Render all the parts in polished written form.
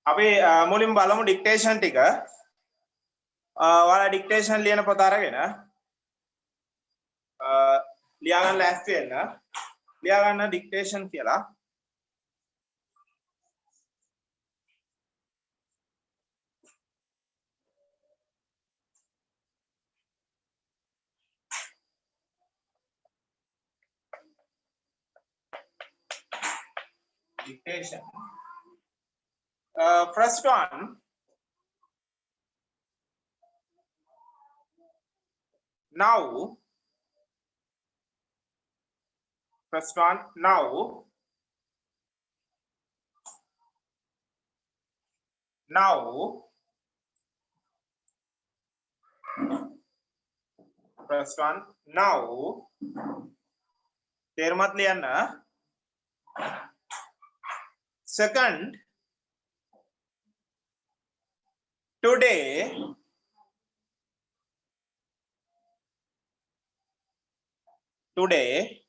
අපි මුලින් බලමු ඩික්ටේෂන් ටික. ඔයාලා ඩික්ටේෂන් ලියන පොත අරගෙන ලියා ගන්න ලෑස්ති වෙන්න. ලියා ගන්න ඩික්ටේෂන් කියලා. Dictation. First one. Now. First one. Now. Now. First one. Now. තේරුමත් ලියන්න. Second, today. Today.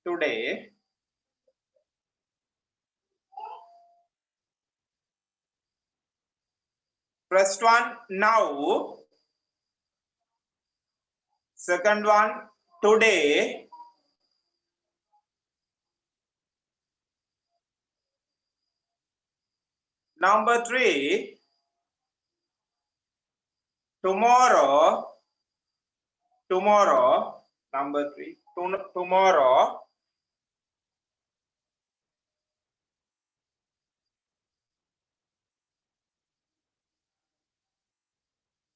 Today. First one, now. Second one, today. Number 3, tomorrow. Tomorrow. Number 3, tomorrow.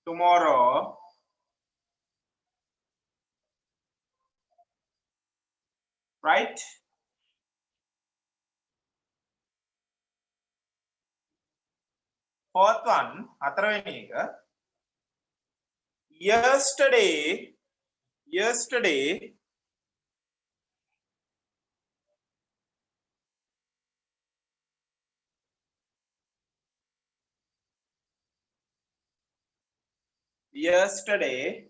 Tomorrow. Right? Fourth one, හතරවෙනි එක. Yesterday. Yesterday. Yesterday.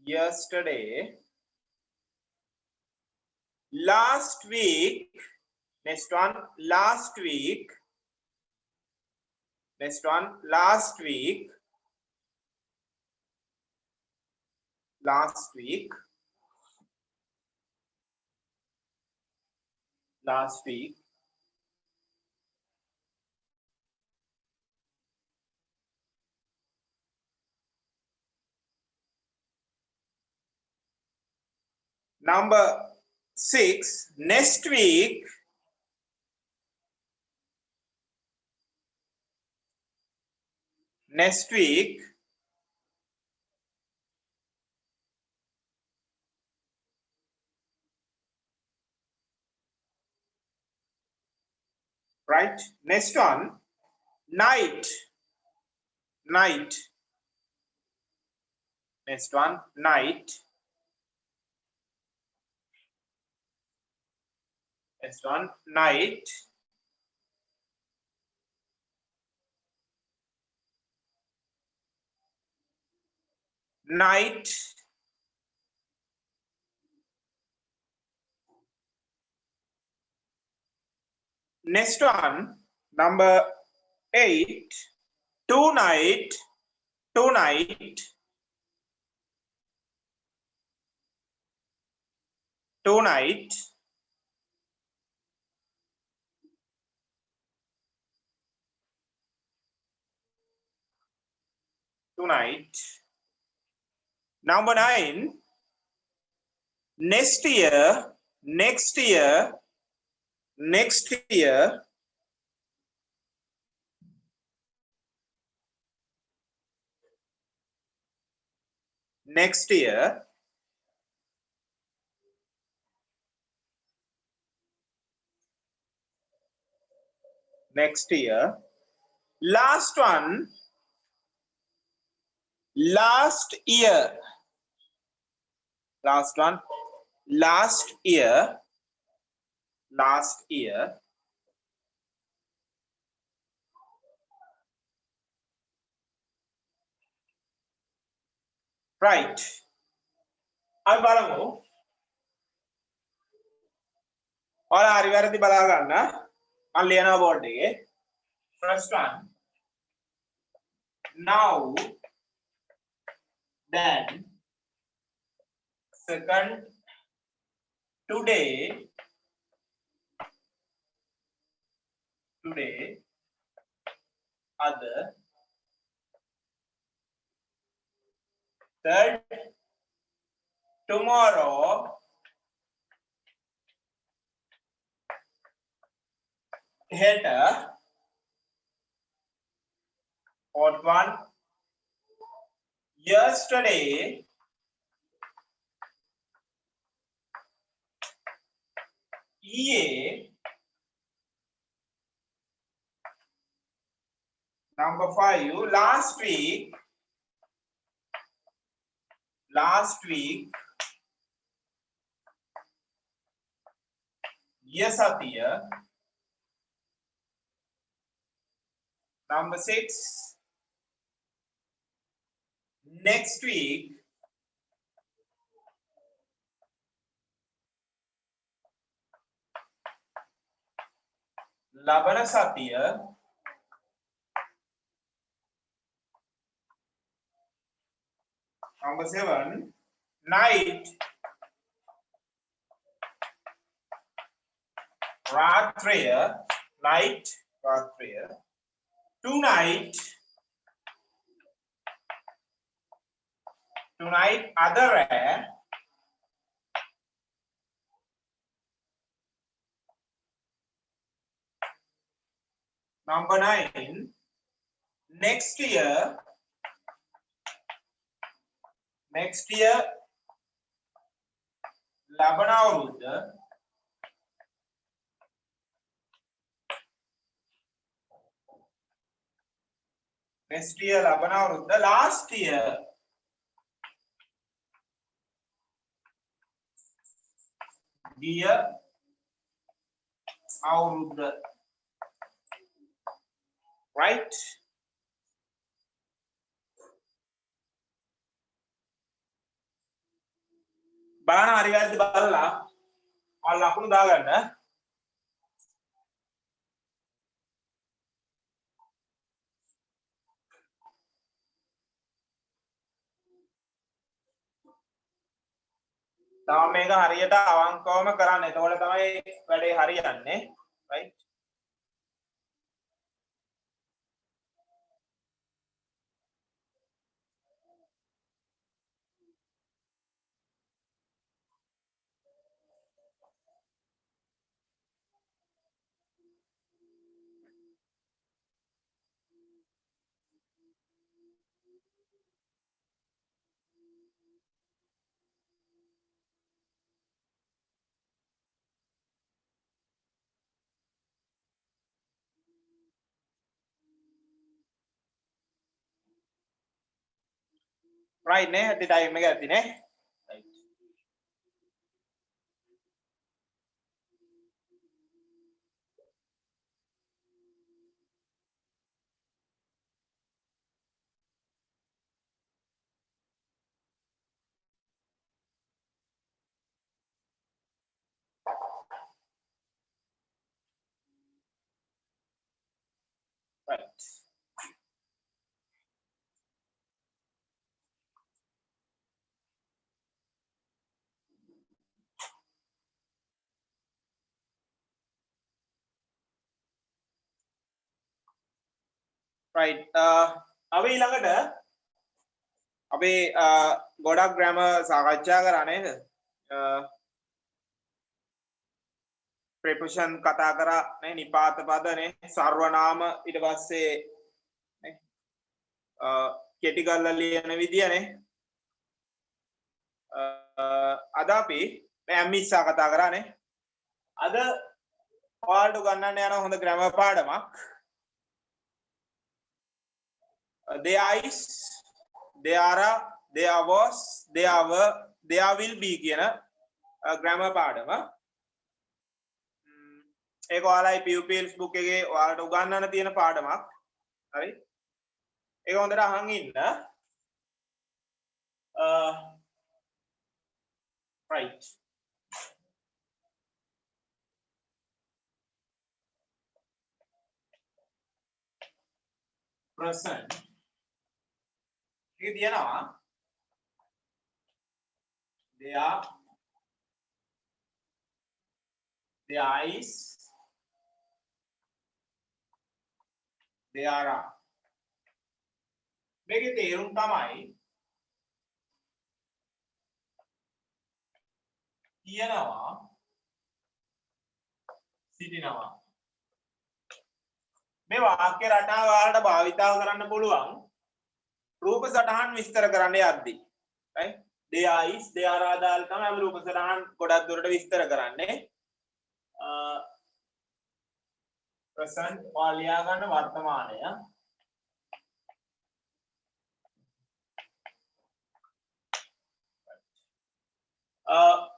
Yesterday. Last week. Next one, last week. Next one, last week. Last week. Last week. Number 6, next week. Next week. Right? Next one, night. Night. Next one, night. Next one, night. Night. Next one, number 8, tonight. Tonight. Tonight. Tonight. Number 9, next year. Next year. Next year. Next year. Next year. Last one, last year. Last one, last year. Last year. right අපි බලමු ඔයාලා හරි වැරදි බලා ගන්න මම ලියනවා board එකේ first one now then second today other third tomorrow හෙට fourth one yesterday ඊයේ number 5 last week ගිය සතිය number 6 next week ලබන සතිය number 7 night රාත්‍රිය tonight අද රෑ number 9 next year ලබන අවුරුද්ද next year ලබන අවුරුද්ද last year ගිය අවුරුද්ද right බලන්න හරි වැරදි බලලා ඔයාලා ලකුණු දාගන්න තව මේක හරියට අවංකවම කරන්න. එතකොට තමයි වැඩේ හරියන්නේ. right right නේ ඇති ටයිම් එක ඇති නේ right right අපි ඊළඟට අපි ගොඩක් ග්‍රැමර් සාකච්ඡා කරා නේද preposition කතා කරා නේ නිපාත පද නේ සර්වනාම ඊට පස්සේ නේ කෙටි කරලා ලියන විදිය නේ අද අපි ඇම්මිස්සා කතා කරා නේ අද ඔයාලට ගන්නන්න යන හොඳ ග්‍රැමර් පාඩමක් there is there are there was there were there will be කියන ග්‍රැමර් පාඩම ඒක ඔයාලයි pupils book එකේ ඔයාලට උගන්වන්න තියෙන පාඩමක් හරි ඒක හොඳට අහන් ඉන්න Right. Present. Ini dia nama. There is. There are. මේකේ තේරුම් තමයි කියනවා සිටිනවා මේ වාක්‍ය රටාව වලට භාවිතා කරන්න පුළුවන් රූප සටහන් විස්තර කරන්න යද්දී right there is there are දාලා තමයි අපි රූප සටහන් ගොඩක් දුරට විස්තර කරන්නේ present වාලියා ගන්න වර්තමානය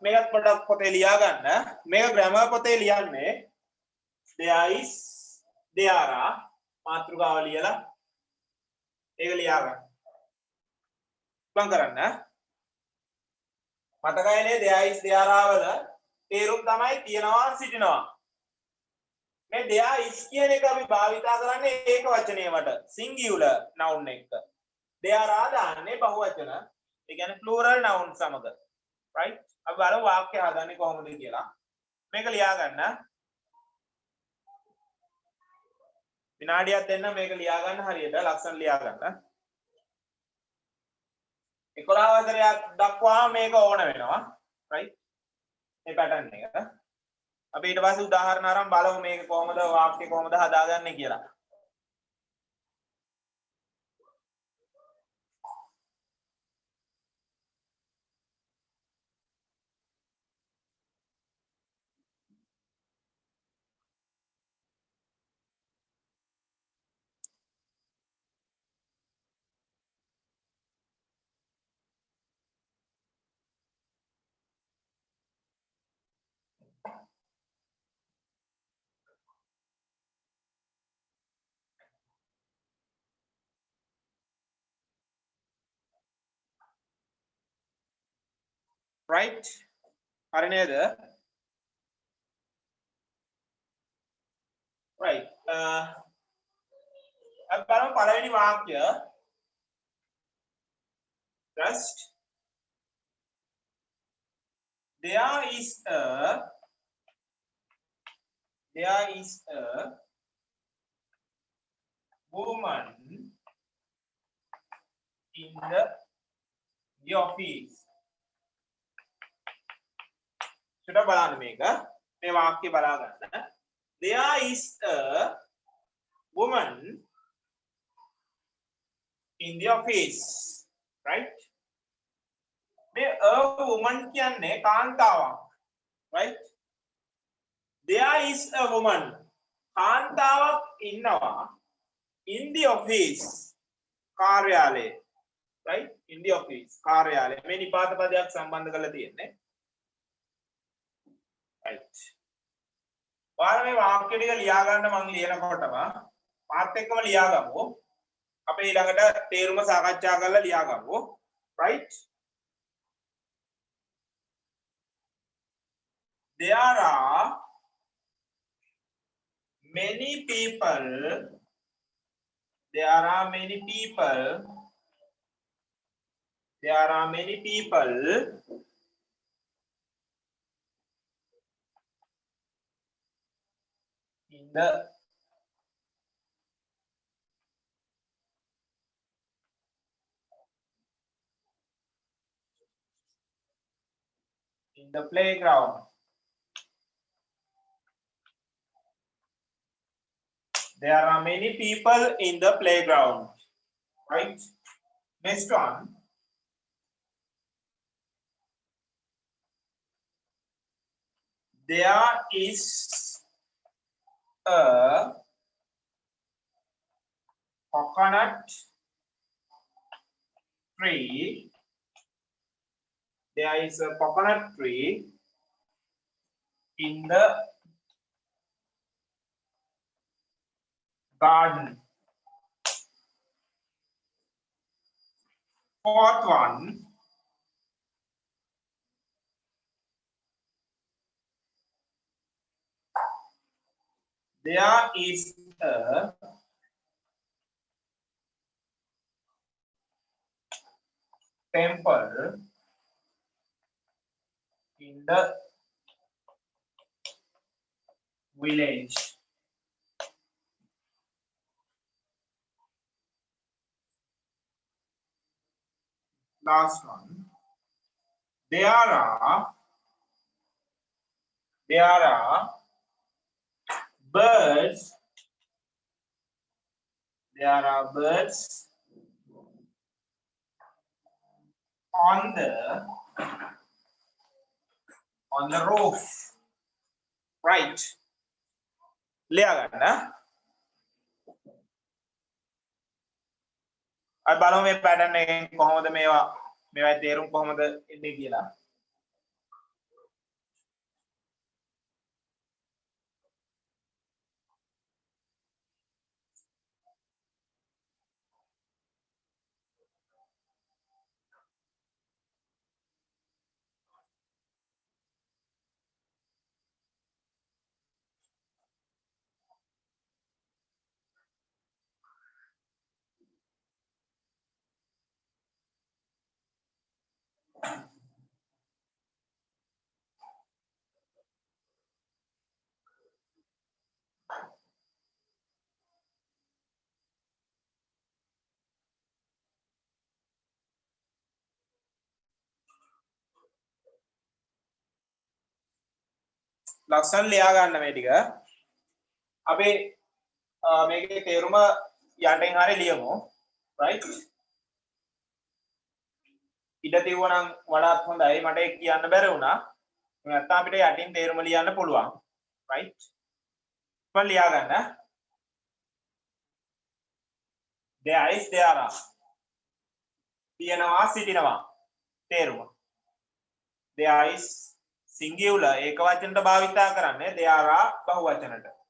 මේකත් පොඩක් පොතේ ලියා ගන්න මේක ග්‍රැමර් පොතේ ලියන්නේ there is there are මාතෘකාව ලියලා ඒක ලියා ගන්න බං කරන්න මතකයිනේ there is there are වල තේරුම් තමයි තියනවා සිටිනවා මේ there is කියන එක අපි භාවිතා කරන්නේ ඒක වචනයකට singular noun එක there are දාන්නේ බහුවචන ඒ කියන්නේ plural noun සමග right अब බලමු වාක්‍ය හදන්නේ කොහොමද කියලා මේක ලියා ගන්න විනාඩියක් දෙන්න මේක ලියා ගන්න හරියට ලස්සන ලියා ගන්න 11 වසරයක් දක්වා මේක ඕන වෙනවා right මේ පැටර්න් එක අපි ඊට පස්සේ උදාහරණ අරන් බලමු මේක කොහොමද වාක්‍ය කොහොමද හදාගන්නේ කියලා right හරි නේද right අපි බලමු පළවෙනි වාක්‍ය just there is a woman in the office sudah බලන්න මේක මේ වාක්‍ය බලා ගන්න there is a woman in the office right මේ a woman කියන්නේ කාන්තාවක් right there is a woman කාන්තාවක් ඉන්නවා in the office කාර්යාලයේ right in the office කාර්යාලය මේ නිපාත පදයක් සම්බන්ධ කරලා තියෙන්නේ right ඔයාලා මේ වාක්‍ය ටික ලියා ගන්න මම ලියනකොටම මාත් එක්කම ලියා ගමු අපි ඊළඟට තේරුම සාකච්ඡා කරලා ලියා ගමු right there are many people in the playground there are many people in the playground right next one there is a coconut tree there is a coconut tree in the garden fourth one there is a temple in the village. Last one. There are birds. There are birds on the roof. Right. लिया गया अब बालों में pattern है කොහොමද මේවා තේරුම් කොහොමද ඉන්නේ කියලා ලස්සන ලියා ගන්න මේ ටික අපි මේකේ තේරුම යටින් හරිය ලියමු right ඉඩ තියුවනම් වඩාත් හොඳයි මට ඒක කියන්න බැරි වුණා නැත්නම් අපිට යටින් තේරුම ලියන්න පුළුවන් right මම ලියා ගන්න there is there are තියනවා සිටිනවා තේරුම there is singular ඒක වචනට භාවිතා කරන්නේ there are බහු වචනට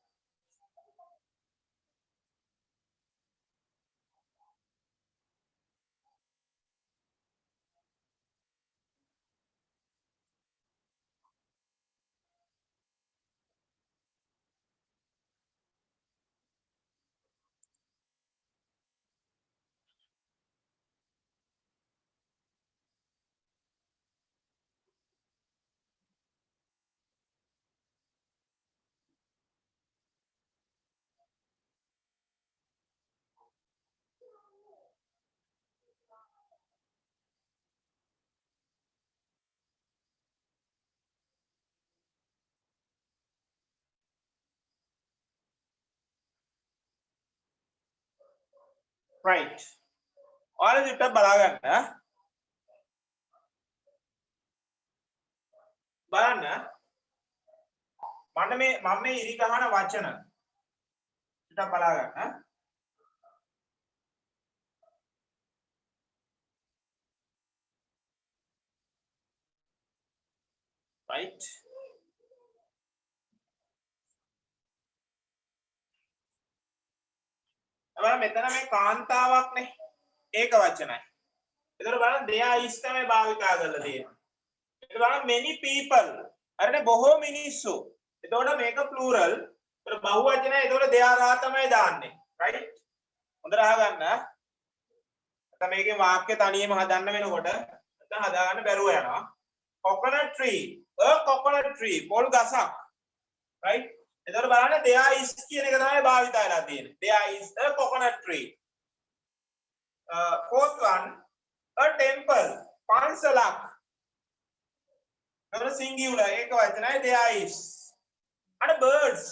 right ඔයාලා දෙට බලා ගන්න බලන්න මම මේ ඉරි ගහන වචන ටිකක් බලා ගන්න right अब මෙතන මේ කාන්තාවක්නේ ඒක වචනයි ඒතර බලන්න there is තමයි භාවිතා කරලා තියෙන්නේ ඒක බලන්න many people හරිනේ බොහෝ මිනිස්සු එතකොට මේක plural ඒතර බහු වචනයි එතකොට there are තමයි දාන්නේ right හොඳට අහගන්න නැත්නම් මේකේ වාක්‍ය තනියම හදන්න වෙනකොට නැත්නම් හදාගන්න බැරුව යනවා coconut tree a coconut tree පොල් ගසක් right එතකොට බලන්න there is කියන එක තමයි භාවිතා වෙලා තියෙන්නේ there is a coconut tree fourth one a temple පන්සලක් එතකොට singular ඒක වචනයි there is and birds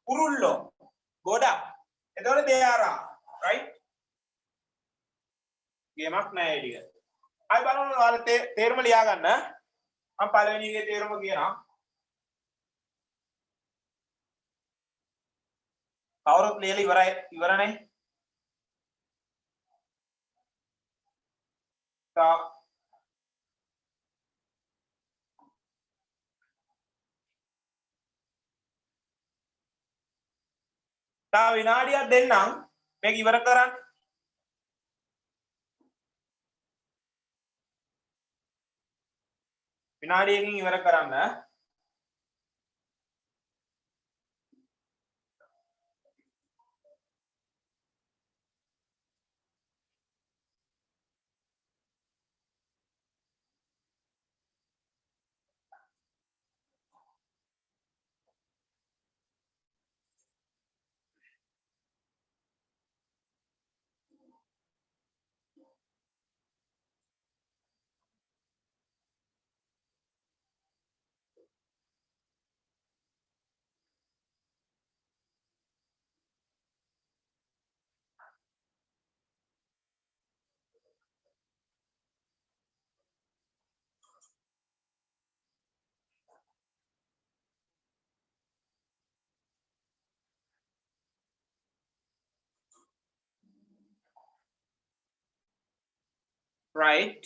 කුරුල්ලෝ ගොඩක් එතකොට there are right ගේමක් නෑ ටික ආයි බලන්න ඔයාලා තේරුම ලියා ගන්න මම පළවෙනි එකේ තේරුම කියනවා කවුරුත් ලියලා ඉවරනේ තා විනාඩියක් දෙන්නම් මේක ඉවර කරන්න විනාඩියකින් ඉවර කරන්න right?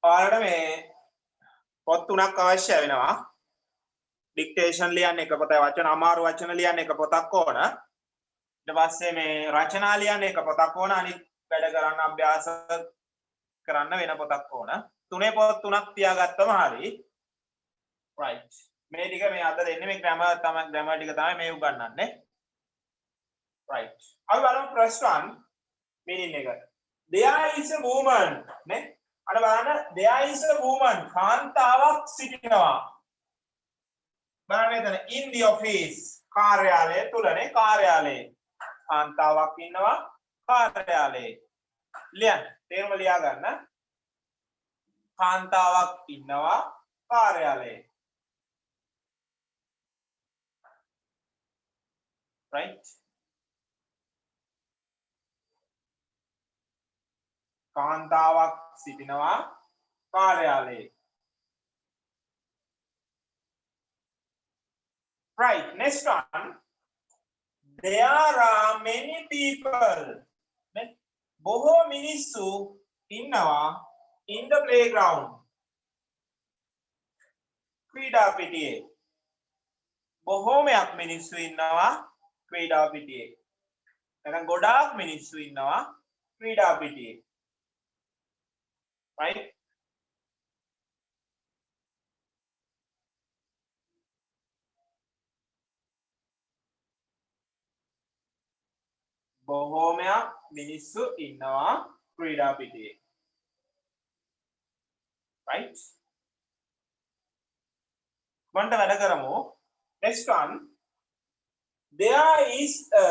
ඔයාලට මේ පොත් තුනක් අවශ්‍ය වෙනවා. ඩික්ටේෂන් ලියන්න එක පොතයි, වචන අමාරු වචන ලියන්න එක පොතක් ඕන. ඊට පස්සේ මේ රචනා ලියන්න එක පොතක් ඕන. අනිත් වැඩ කරන්න අභ්‍යාස කරන්න වෙන පොතක් ඕන. තුනේ පොත් තුනක් තියාගත්තම හරි. right. මේ ටික මේ අද දෙන්නේ මේ ග්‍රැමර් ටික තමයි මේ උගන්වන්නේ. right. අපි බලමු first one meaning එක. There is a woman නේ. අර බලන්න there is a woman කාන්තාවක් සිටිනවා. බලන්න එතන in the office කාර්යාලය තුලනේ කාර්යාලයේ කාන්තාවක් ඉන්නවා කාර්යාලයේ. ලියන්න. තේරුම ලියා ගන්න. කාන්තාවක් ඉන්නවා කාර්යාලයේ. right. කාන්තාවක් සිටිනවා කාර්යාලයේ. right. next one. There are many people. බොහෝ මිනිස්සු ඉන්නවා in the playground. ක්‍රීඩා පිටියේ. බොහෝමයක් මිනිස්සු ඉන්නවා ක්‍රීඩා පිටියේ. නැත්නම් ගොඩාක් මිනිස්සු ඉන්නවා ක්‍රීඩා පිටියේ. right. බොහෝමයක් මිනිස්සු ඉන්නවා ක්‍රීඩා පිටියේ. right. මන්ට වැඩ කරමු. next one. There is a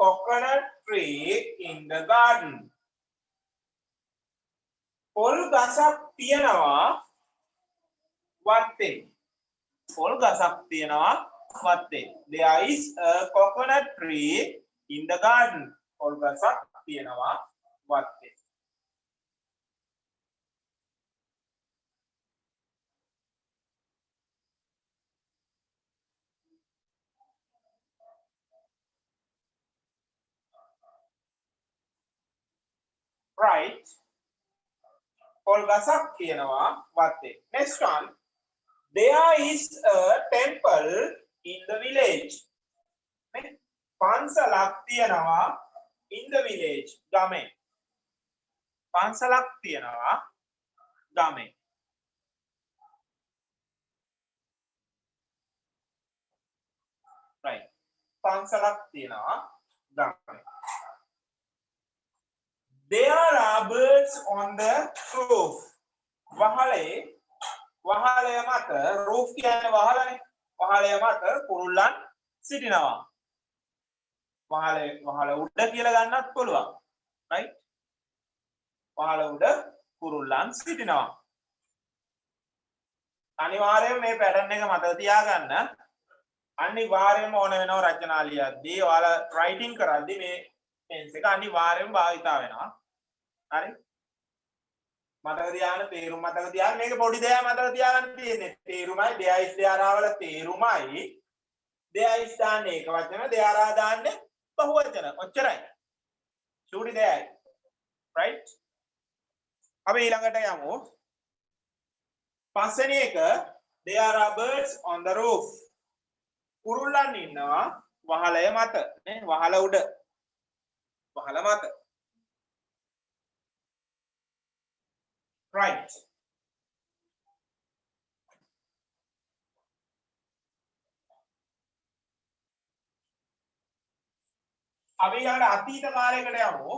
coconut tree in the garden. පොල් ගසක් තියෙනවා වත්තේ. පොල් ගසක් තියෙනවා වත්තේ. There is a coconut tree in the garden. පොල් ගසක් තියෙනවා වත්තේ. right. පොල් ගසක් තියෙනවා වත්තේ. next one. There is a temple in the village. පන්සලක් තියෙනවා in the village. ගමේ. පන්සලක් තියෙනවා ගමේ. right. පන්සලක් තියෙනවා ගමේ. There are birds on the roof. වහලය මත roof කියන්නේ වහලනේ. වහලය මත කුරුල්ලන් සිටිනවා. වහල උඩ කියලා ගන්නත් පුළුවන්. right. වහල උඩ කුරුල්ලන් සිටිනවා. අනිවාර්යයෙන් මේ පැටර්න් එක මතක තියාගන්න. අනිවාර්යයෙන්ම ඕන වෙනවා රචනා ලියද්දී ඔයාලා රයිටින් කරද්දී මේ ටෙන්ස් එක අනිවාර්යයෙන්ම භාවිතා වෙනවා. හරි. මතක තියාගන්න තේරුම මතක තියාගන්න. මේක පොඩි දෙයක් මතක තියාගන්න තියෙන්නේ. තේරුමයි there is there are වල තේරුමයි there is දාන්නේ එක වචන there are දාන්නේ බහු වචන. ඔච්චරයි. චූටි දෙයයි. right. අපි ඊළඟට යමු. පස්වෙනි එක there are birds on the roof. කුරුල්ලන් ඉන්නවා වහලය මත. නේ වහල උඩ. වහල මත. right. අපි ඊළඟට අතීත කාලයකට යමු.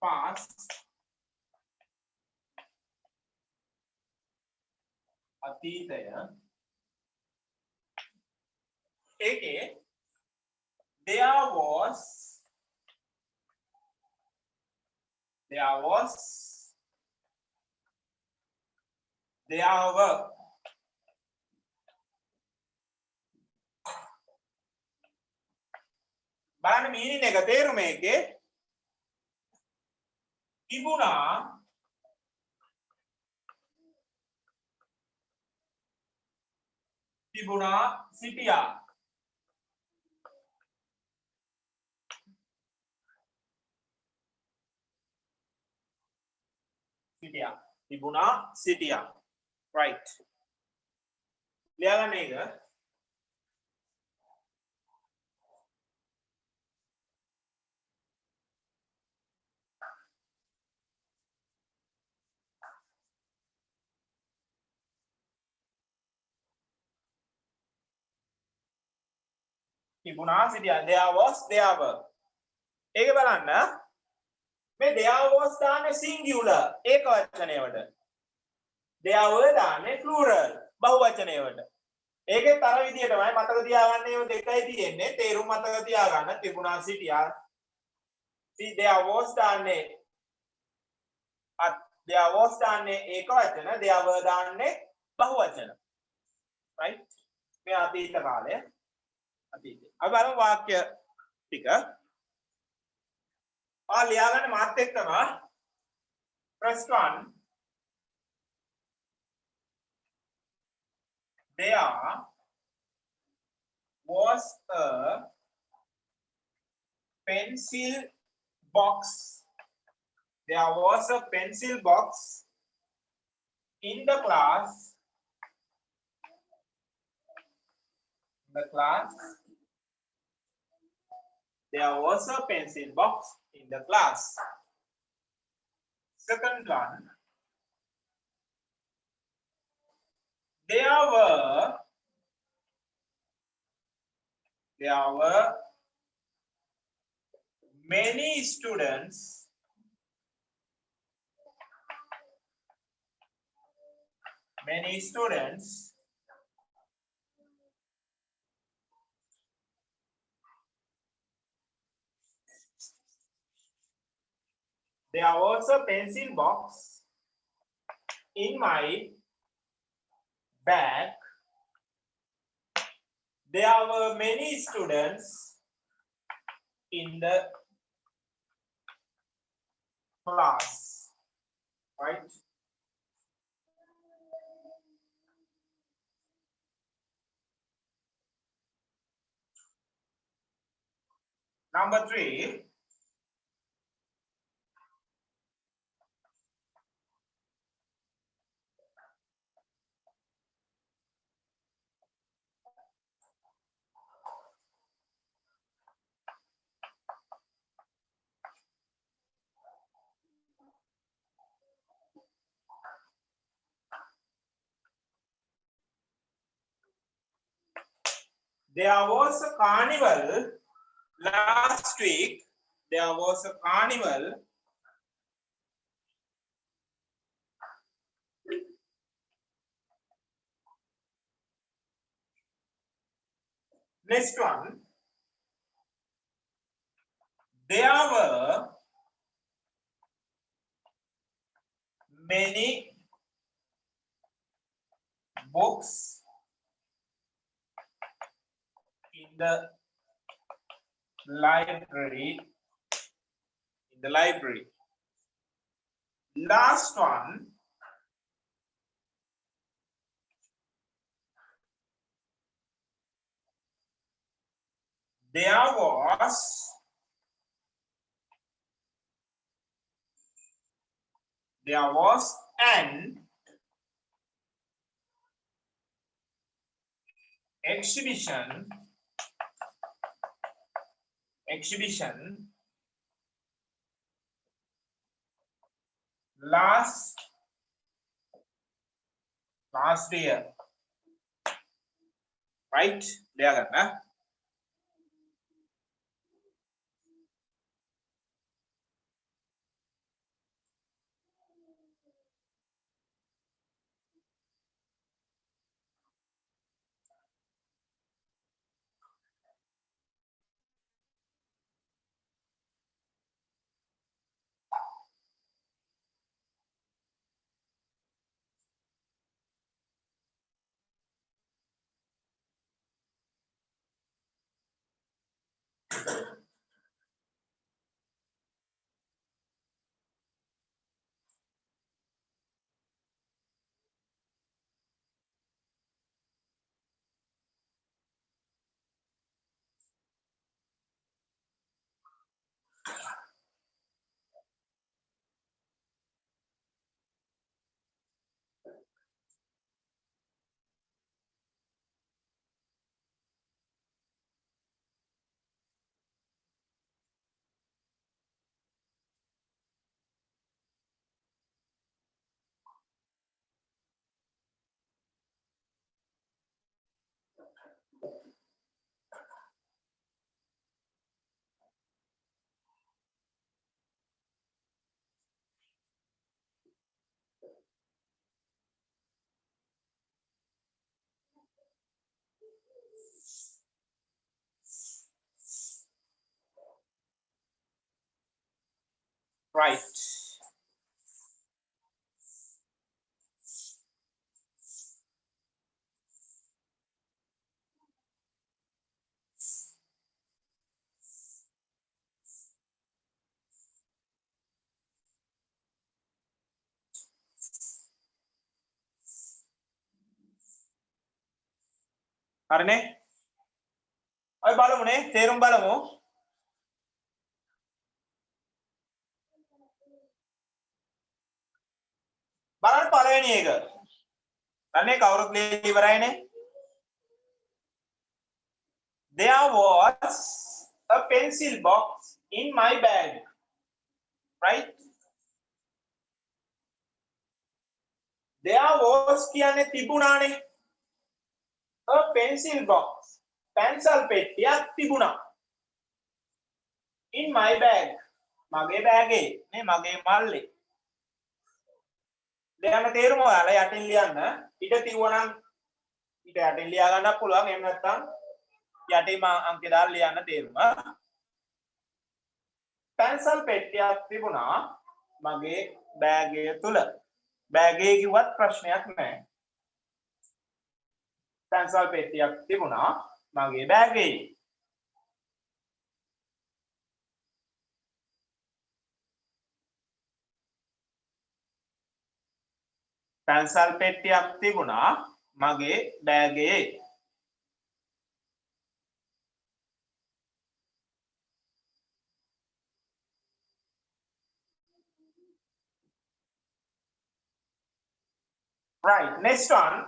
past අතීතය ඒකේ there was there were. බලන්න meaning එක තේරුම එකේ තිබුණා සිටියා තිබුණා සිටියා right ලියාගන්න එක තිබුණා සිටියා there was there were ඒක බලන්න මේ there was දාන්නේ singular ඒක වචනයකට there were දාන්නේ plural බහුවචනයකට ඒකෙත් අර විදිහටමයි මතක තියාගන්න ඒව දෙකයි තියෙන්නේ තේරුම් මතක තියාගන්න තිබුණා සිටියා see there was දාන්නේ there was දාන්නේ ඒක වචන there were දාන්නේ බහුවචන right මේ අතීත කාලය අතීතේ අපි බලමු වාක්‍ය ටික ලියාගන්න මාත් එක්කම first one there was a pencil box there was a pencil box in the class there was a pencil box in the class second one there were many students there was a pencil box in my bag there were many students in the class right number 3 there was a carnival last week there was a carnival next one there were many books in the library last one there was an exhibition last year right ලියාගන්න Right. හරිනේ. අපි බලමුනේ තේරුම් බලමු. බලන්න පළවෙනි එක. අනේ කවුරුත් ලියලා ඉවරයිනේ. There was a pencil box in my bag. Right? There was කියන්නේ තිබුණානේ. A pencil box. pencil පෙට්ටියක් තිබුණා. In my bag. මගේ බෑගේ නේ මගේ මල්ලේ. දැන් තේරුම ඔයාලා යටින් ලියන්න. ඊට තියුණනම් ඊට යටින් ලියා ගන්නත් පුළුවන්. එහෙම නැත්නම් යටින් අංකේ දාලා ලියන්න තේරුම. pencil පෙට්ටියක් තිබුණා මගේ බෑගය තුල. බෑගේ කිව්වත් ප්‍රශ්නයක් නැහැ. pencil පෙට්ටියක් තිබුණා මගේ බෑගේ. pencil පෙට්ටියක් තිබුණා මගේ බෑගේ. Right, next one.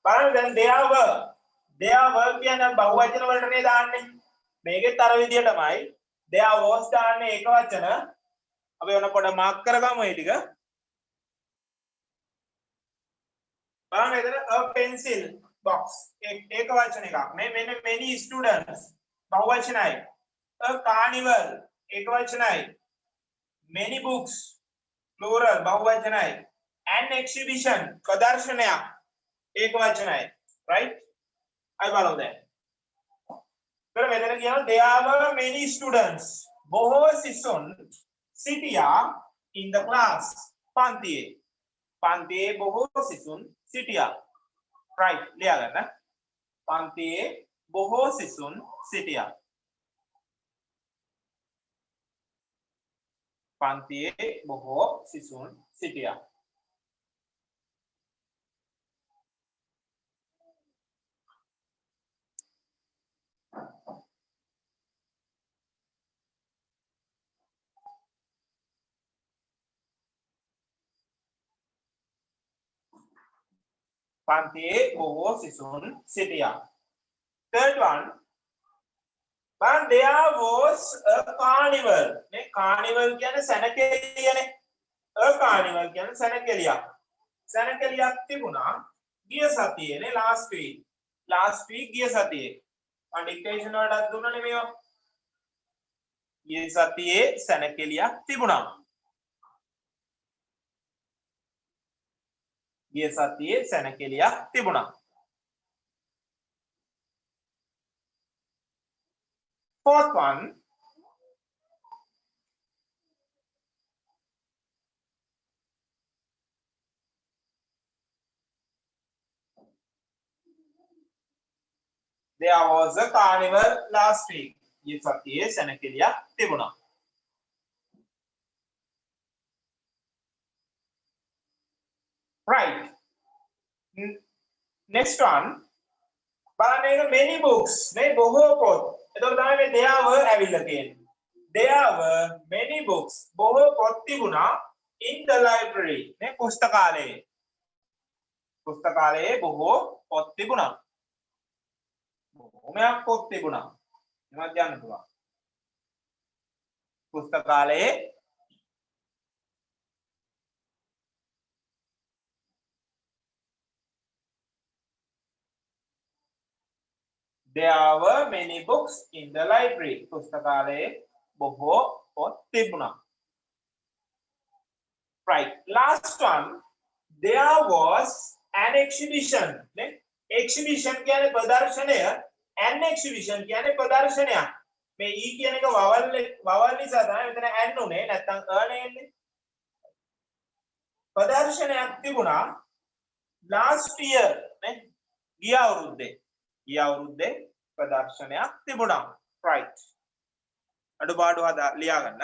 බලන්න දැන් there were කියන බහුවචන වලටනේ දාන්නේ. මේකෙත් අර විදියටමයි. there was දාන්නේ ඒක වචන. අපි ඔන්න පොඩ මාක් කරගමු මේ ටික. බලන්න එතන a pencil box ඒක වචන එකක් නේ. මෙන්න many students බහුවචනයි. a carnival ඒක වචනයි. many books plural බහුවචනයි. an exhibition ප්‍රදර්ශනයක් ඒක වචනයි. right? අය බලමු දැන්. तर මෙතන කියනවා there were many students බොහෝ සිසුන් සිටියා in the class පන්තියේ බොහෝ සිසුන් සිටියා. right ලියා ගන්න. පන්තියේ බොහෝ සිසුන් සිටියා. පන්තියේ බොහෝ සිසුන් සිටියා. පන්තියේ බොහෝ සිසුන් සිටියා. third one. but there was a carnival. මේ carnival කියන්නේ සැනකෙළියනේ. a carnival කියන්නේ සැනකෙළියක්. සැනකෙළියක් තිබුණා ගිය සතියේනේ last week ගිය සතියේ. මම ඩික්ටේෂන් වලට දුන්නනේ මේවා. ගිය සතියේ සැනකෙළියක් තිබුණා. ගිය සතියේ සැනකෙළියක් තිබුණා. fourth one. there was a carnival last week. ගිය සතියේ සැනකෙළියක් තිබුණා. right. next one. බලන්න many books නේ බොහෝ පොත්. එතකොට තමයි මේ there were ඇවිල්ලා තියෙන්නේ. there were many books බොහෝ පොත් තිබුණා in the library නේ පුස්තකාලයේ. පුස්තකාලයේ බොහෝ පොත් තිබුණා. බොහෝමයක් පොත් තිබුණා. එනවත් යන්න පුළුවන්. පුස්තකාලයේ there were many books in the library. පුස්තකාලයේ බොහෝ පොත් තිබුණා. Right. Last one. There was an exhibition. Exhibition කියන්නේ ප්‍රදර්ශනය. An exhibition කියන්නේ ප්‍රදර්ශනයක්. මේ e කියන එක වවල් නිසා තමයි මෙතන an උනේ නැත්නම් a නෙන්නේ. ප්‍රදර්ශනයක් තිබුණා last year නේ ගිය අවුරුද්දේ ප්‍රදර්ශනයක් තිබුණා. Right. අඩුපාඩු හදා ලියා ගන්න.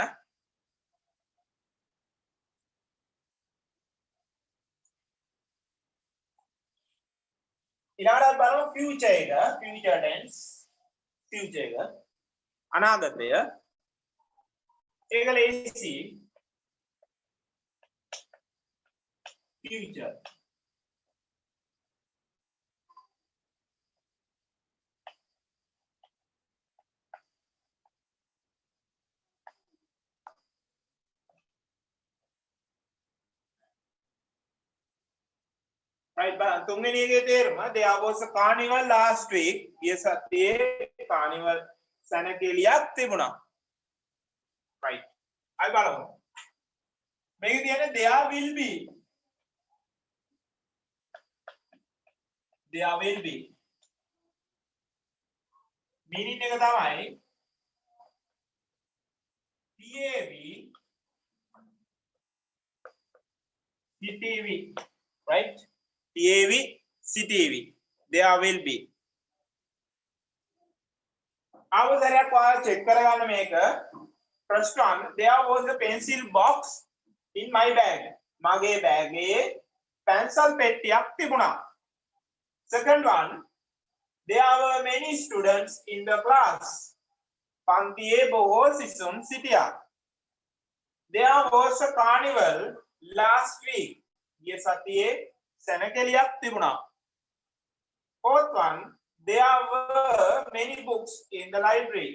ඊළඟට බලමු future එක, future tense, future එක, අනාගතය. ඒක ලේසි. future. Right, but තුන්වෙනි එකේ තේරුම there was a carnival last week. ගිය සතියේ carnival සැනකෙළියක් තිබුණා. Right. අය බලමු. මේකේ තියෙන්නේ there will be. There will be. meaning එක තමයි TAV CTV. Right? TAV CTV. There will be. ආවසරයක් ඔයාලා චෙක් කරගන්න මේක. First one, there was a pencil box in my bag. මගේ බෑගයේ pencil පෙට්ටියක් තිබුණා. Second one, there were many students in the class. පන්තියේ බොහෝ සිසුන් සිටියා. There was a carnival last week. ගිය සතියේ සැනකෙළියක් තිබුණා. Fourth one, there were many books in the library.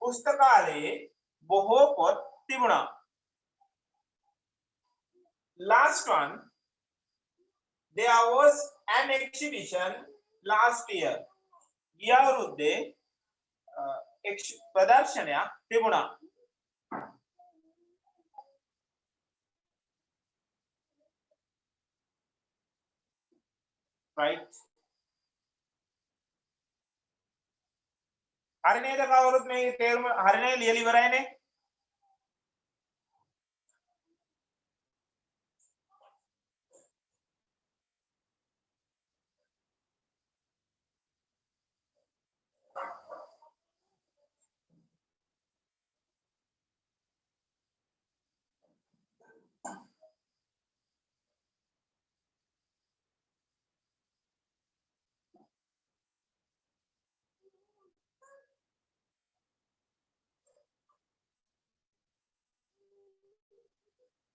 පුස්තකාලයේ බොහෝ පොත් තිබුණා. Last one, there was an exhibition last year. ගිය අවුරුද්දේ ප්‍රදර්ශනයක් තිබුණා. Right. හරි නේද කවුරුත් මේ තේරුම හරි නේද ලියලා ඉවරයිනේ.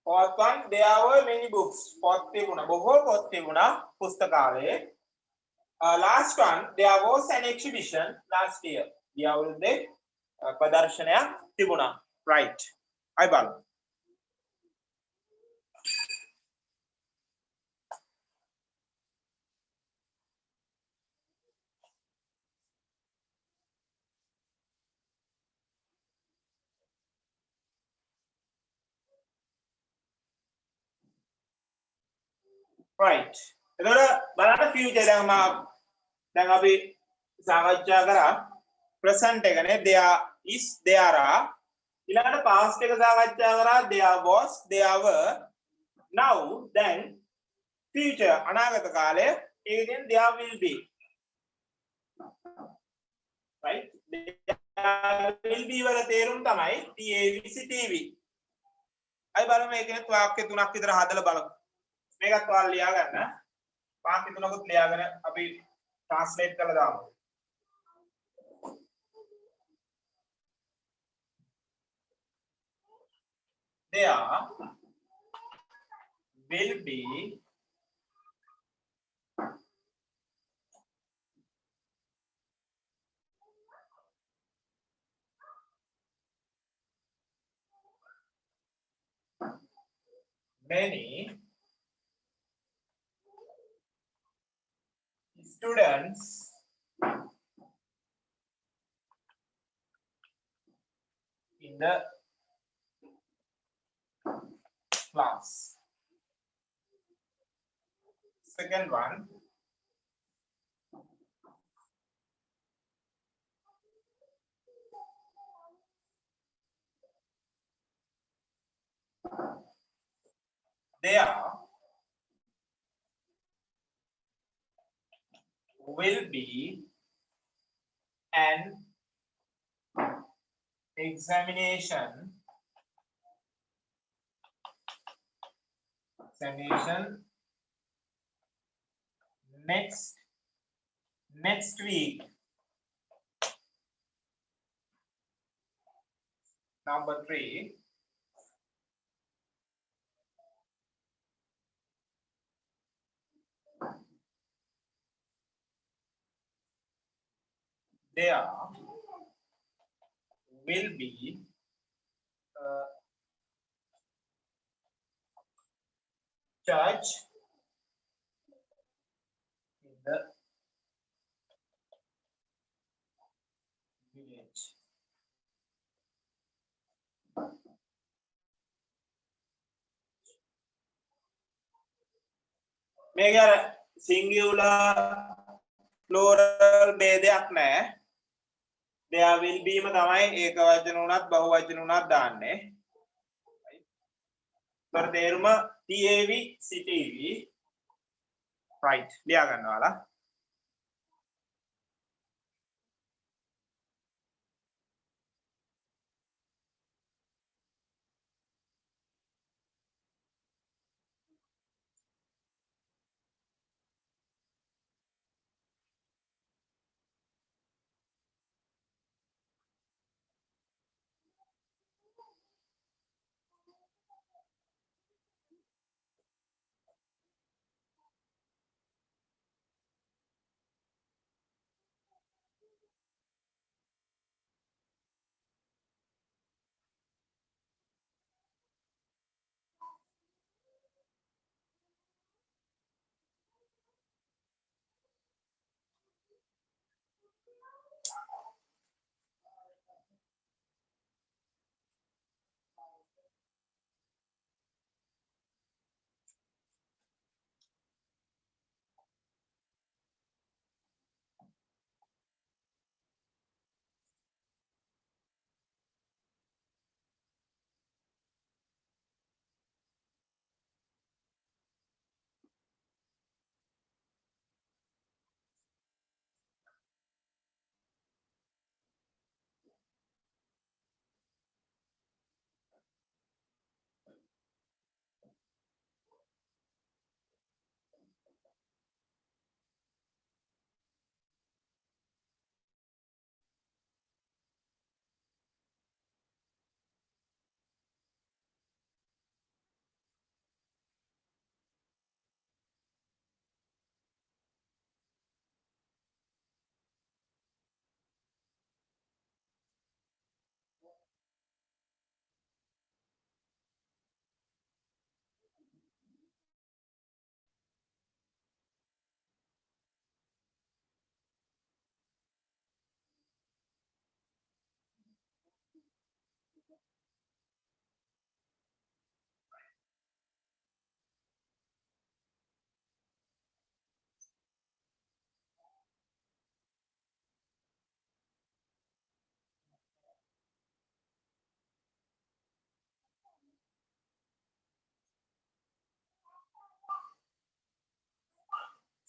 Fourth one, there were many books. පොත් තිබුණා. බොහෝ පොත් තිබුණා පුස්තකාලයේ. Last one, there was an exhibition last year. ගිය අවුරුද්දේ ප්‍රදර්ශනයක් තිබුණා. Right. අය බලමු. Right. එතකොට බලන්න future දැන් අපි සාකච්ඡා කරා present එකනේ there is there are ඊළඟට past එක සාකච්ඡා කරා there was there were now then future අනාගත කාලය ඒකෙන් there will be. Right? There will be වල තේරුම තමයි TAVCTV. අය බලමු මේකෙත් වාක්‍ය තුනක් විතර හදලා බලමු. මේකත් ඔයාලා ලියා ගන්න. වාක්‍ය තුනකුත් ලියාගෙන අපි ට්‍රාන්ස්ලේට් කරලා දාමු. There will be many students in the class. Second one, there will be an examination next week. Number 3, there will be church in the village. මේක අර singular plural ભેදයක් නැහැ. there will be ම තමයි ඒක වචන උනත් බහු වචන උනත් දාන්නේ. ඒතර තේරුම TAV CTV right ලියා ගන්නවාලා.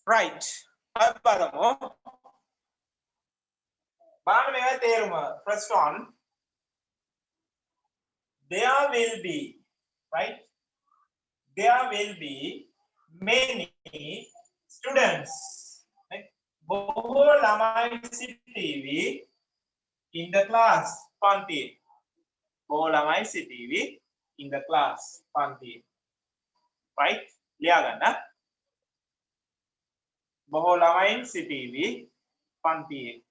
right අපි බලමු බලන්න මේවා තේරුම. first one, there will be, right, there will be many students, right? බොහෝ ළමයි සිටීවි in the class පන්තියේ. බොහෝ ළමයි සිටීවි in the class පන්තියේ. right ලියා ගන්න. බොහෝ ළමයින් සිටීවි පන්තියේ.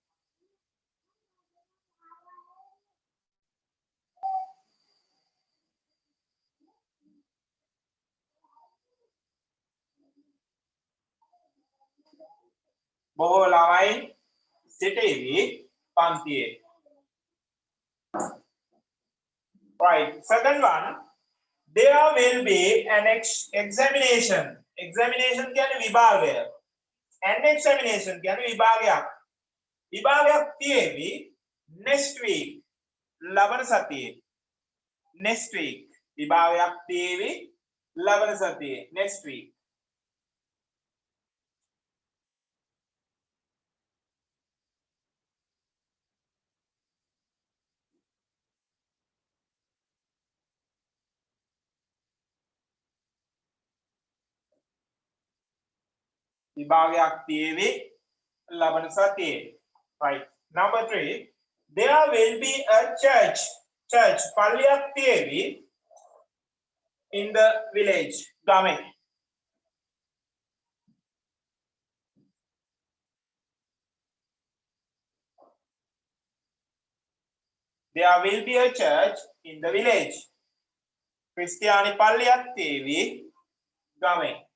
බොහෝ ළමයින් සිටීවි පන්තියේ. Right. Second one, there will be an examination. Examination කියන්නේ විභාගය. An examination කියන්නේ විභාගයක්. විභාගයක් තියෙවි next week. ලබන සතියේ. Next week. විභාගයක් තියෙවි ලබන සතියේ. Next week. විභාගයක් තියෙවි ලබන සතියේ. Right. Number 3, there will be a church. Church පල්ලියක් තියෙවි in the village. ගමේ. There will be a church in the village. ක්‍රිස්තියානි පල්ලියක් තියෙවි ගමේ.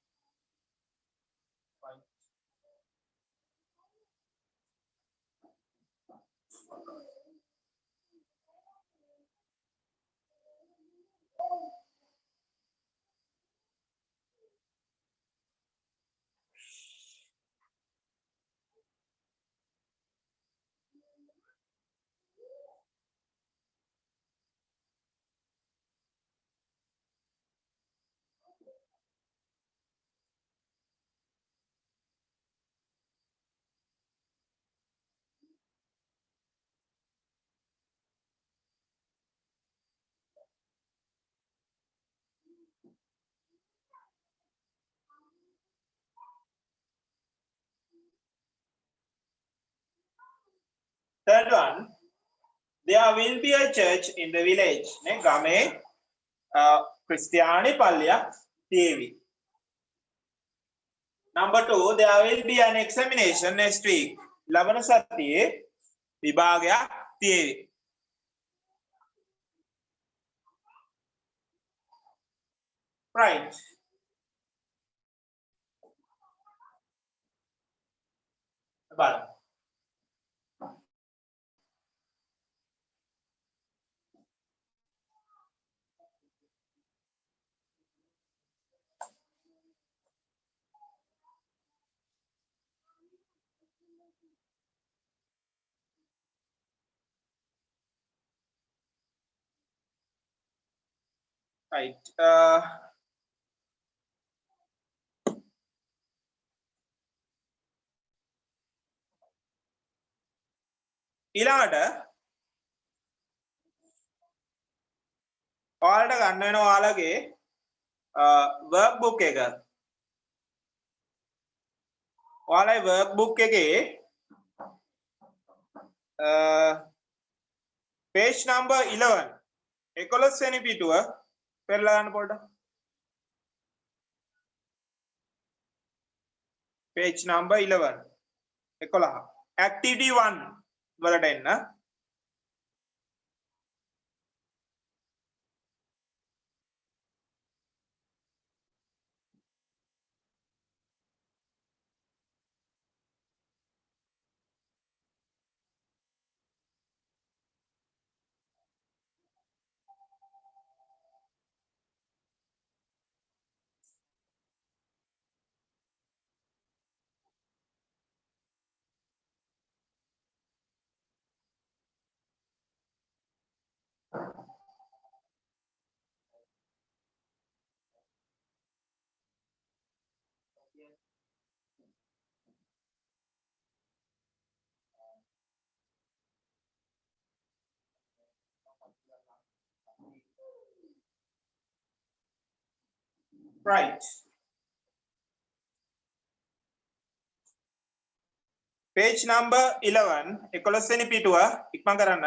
Third one, there will be a church in the village. නේ ගමේ ක්‍රිස්තියානි පල්ලියක් තියෙවි. Number 2, there will be an examination next week. ලබන සතියේ විභාගයක් තියෙවි. Right. බලමු. Right. ඊළඟට ඔයාලට ගන්න වෙනවා ඔයාලගේ work book එක. ඔයාලගේ work book එකේ page number 11 11 වෙනි පිටුව පෙරලා ගන්න පොඩ්ඩක්. page number 11 11 activity 1 වලට එන්න. Right. Page number 11 11 වෙනි පිටුව ඉක්මන් කරන්න.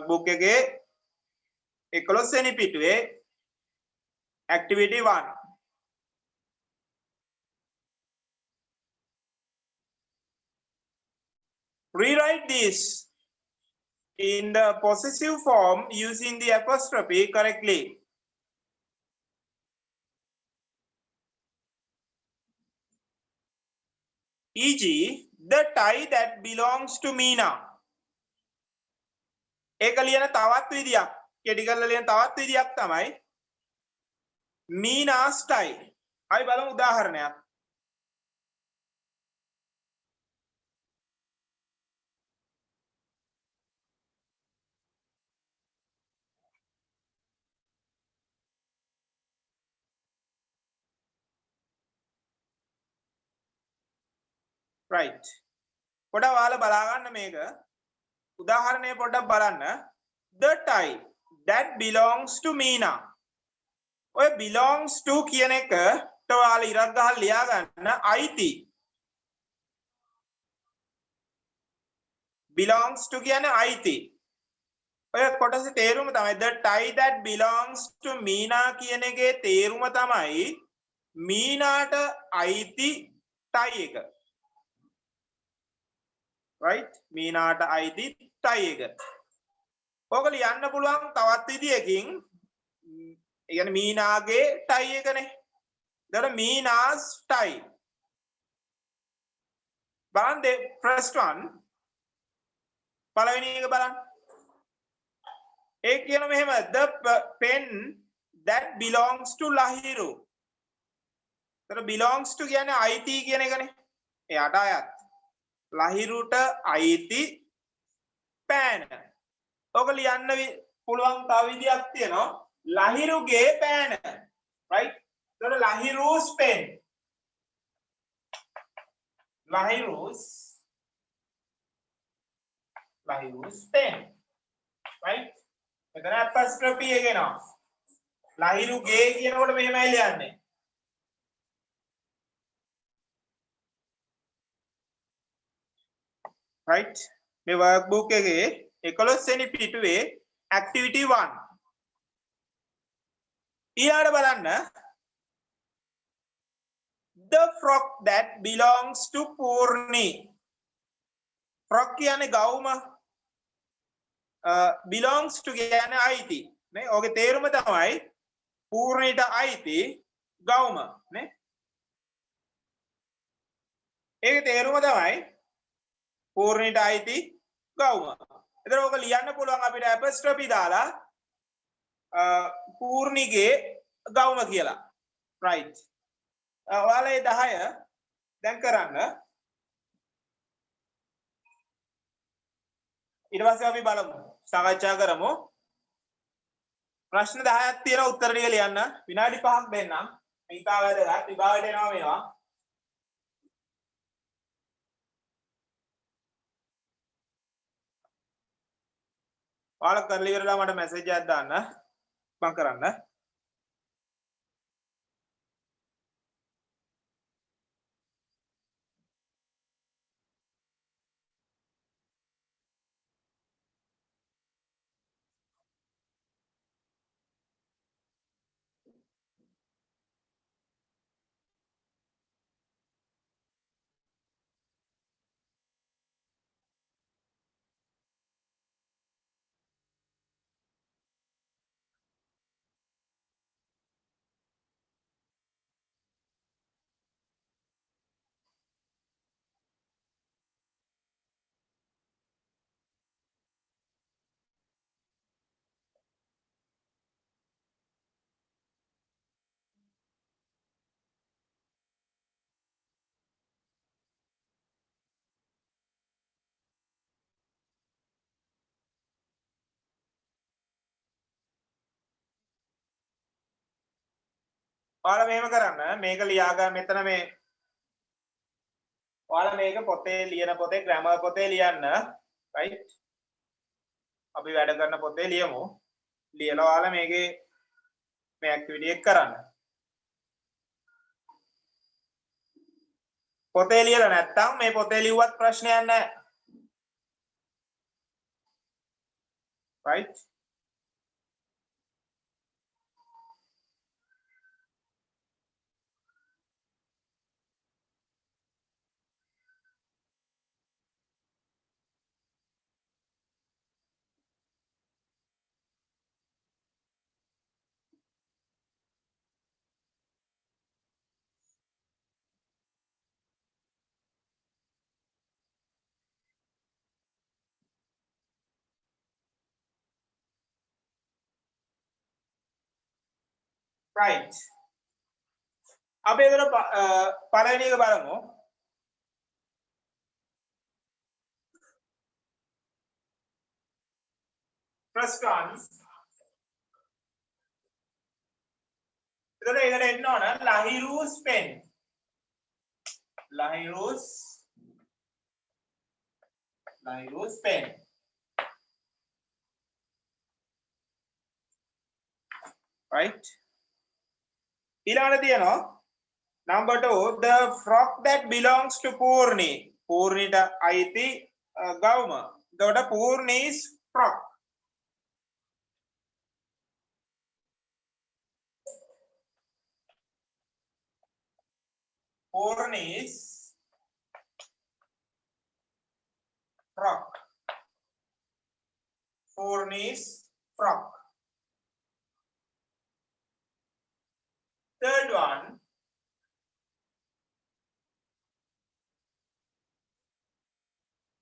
book එකේ 11 වෙනි පිටුවේ activity 1. Rewrite this in the possessive form using the apostrophe correctly. E.g., the tie that belongs to Meena. ඒක ලියන තවත් විදියක් කෙටි කරලා ලියන තවත් විදියක් තමයි Meena style. අපි බලමු උදාහරණයක්. right. පොඩ්ඩක් ඔයාලා බලා ගන්න මේක. උදාහරණය පොඩ්ඩක් බලන්න. The tie that belongs to Meena. ඔය belongs to කියන එකට ඔයාලා ඉරක් ගහලා ලියා ගන්න අයිති. belongs to කියන්නේ අයිති. ඔය කොටසේ තේරුම තමයි the tie that belongs to Meena කියන එකේ තේරුම තමයි මීනාට අයිති tie එක. right? මීනාට අයිති tie එක. ඔක ලියන්න පුළුවන් තවත් විදියකින් ඒ කියන්නේ මීනාගේ tie එකනේ. එතකොට Meena's tie. බලන්න first one පළවෙනි එක බලන්න. ඒ කියන මෙහෙම the pen that belongs to Lahiru. එතකොට belongs to කියන්නේ අයිති කියන එකනේ. එයාට අයත්. ලහිරුට අයිති පෑන. ඔක ලියන්න පුළුවන් තව විදියක් තියෙනවා. ලහිරුගේ පෑන. right? එතකොට Lahiru's pen. Lahiru's pen. right? මෙතන apostrophe එක එනවා. ලහිරුගේ කියනකොට මෙහෙමයි ලියන්නේ. right? මේ workbook එකේ 11 වෙනි පිටුවේ activity 1. ඊළඟට බලන්න the frock that belongs to Purni. frock කියන්නේ ගවුම. belongs to කියන්නේ අයිති. නේ? ඔගේ තේරුම තමයි පූර්ණිට අයිති ගවුම. නේ? ඒකේ තේරුම තමයි පූර්ණිට අයිති ගවුම. එතන ඔක ලියන්න පුළුවන් අපිට apostrophe දාලා පූර්ණිගේ ගවුම කියලා. right. ඔයාලා ඒ 10 දැන් කරන්න. ඊට පස්සේ අපි බලමු. සාකච්ඡා කරමු. ප්‍රශ්න 10ක් තියෙනවා උත්තර ටික ලියන්න. විනාඩි 5ක් දෙන්නම්. මේකා වැදගත්. විභාගයට එනවා මේවා. ඔයාලා කරලා ඉවරලා මට මැසේජ් එකක් දාන්න. මම කරන්න. ඔයාලා මෙහෙම කරන්න. මේක ලියා ගන්න මෙතන මේ ඔයාලා මේක පොතේ ලියන පොතේ grammar පොතේ ලියන්න. right? අපි වැඩ කරන පොතේ ලියමු. ලියලා ඔයාලා මේකේ මේ activity එක කරන්න. පොතේ ලියලා නැත්තම් මේ පොතේ ලිව්වත් ප්‍රශ්නයක් නැහැ. right? right. අපි එතන පළවෙනි එක බලමු. First one. එතන ඒකට එන්න ඕන Lahiru's pen. Lahiru's pen. Right. ඊළඟට තියෙනවා number 2, the frock that belongs to Purni. Purnita අයිති ගවුම. එතකොට Purni's frock. Purni's frock. Purni's frock. Third one.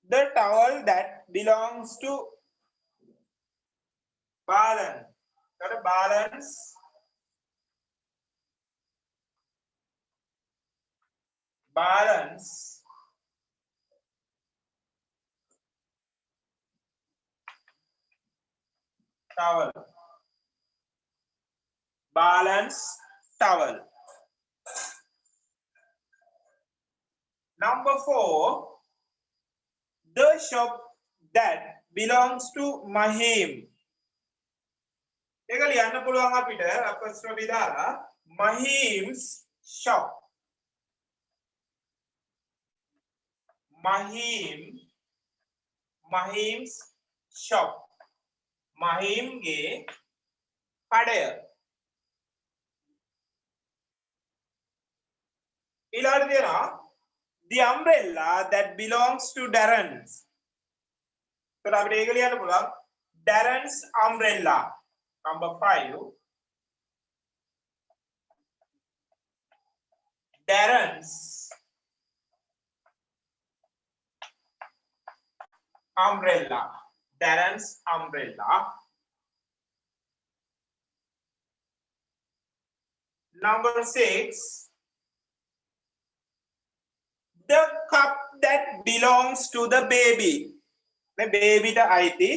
The towel that belongs to Balan. Got a balance. Towel. Balance towel. Number 4. The shop that belongs to Mahim. ඒක ලියන්න පුළුවන් අපිට apostrophe දාලා Mahim's shop. Mahim's shop. Mahim ගේ කඩය. ඊළඟට තියෙනවා the umbrella that belongs to Darren's. So අපිට ඒක ලියන්න පුළුවන් Darren's umbrella. Number 5. Darren's umbrella. Darren's umbrella. Number 6. The cup that belongs to the baby. The baby ට අයිති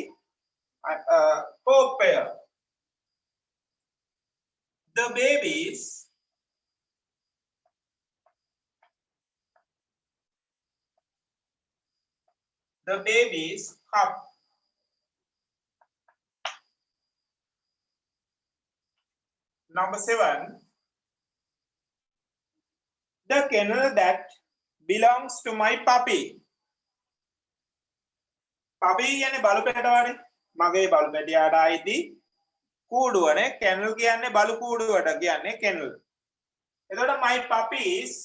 කෝප්පය. The baby's cup. Number 7. The kennel that belongs to my puppy. Puppy කියන්නේ බලු පැටවනේ. මගේ බලු පැටියාට අයිති කූඩුවනේ. kennel කියන්නේ බලු කූඩුවට කියන්නේ kennel. එතකොට my puppy's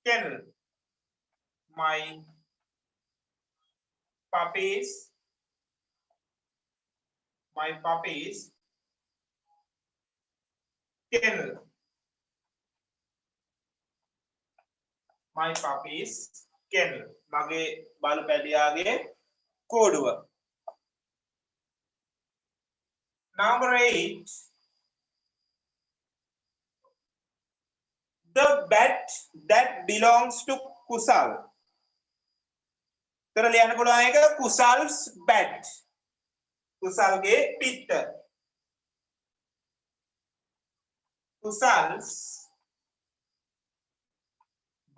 kennel. My puppy's kennel. My puppy's kennel. මගේ බලු පැටියාගේ කූඩුව. Number 8. The bat that belongs to Kusal. තර ලියන්න පුළුවන් එක Kusal's bat. කුසල්ගේ පිත්ත. Kusal's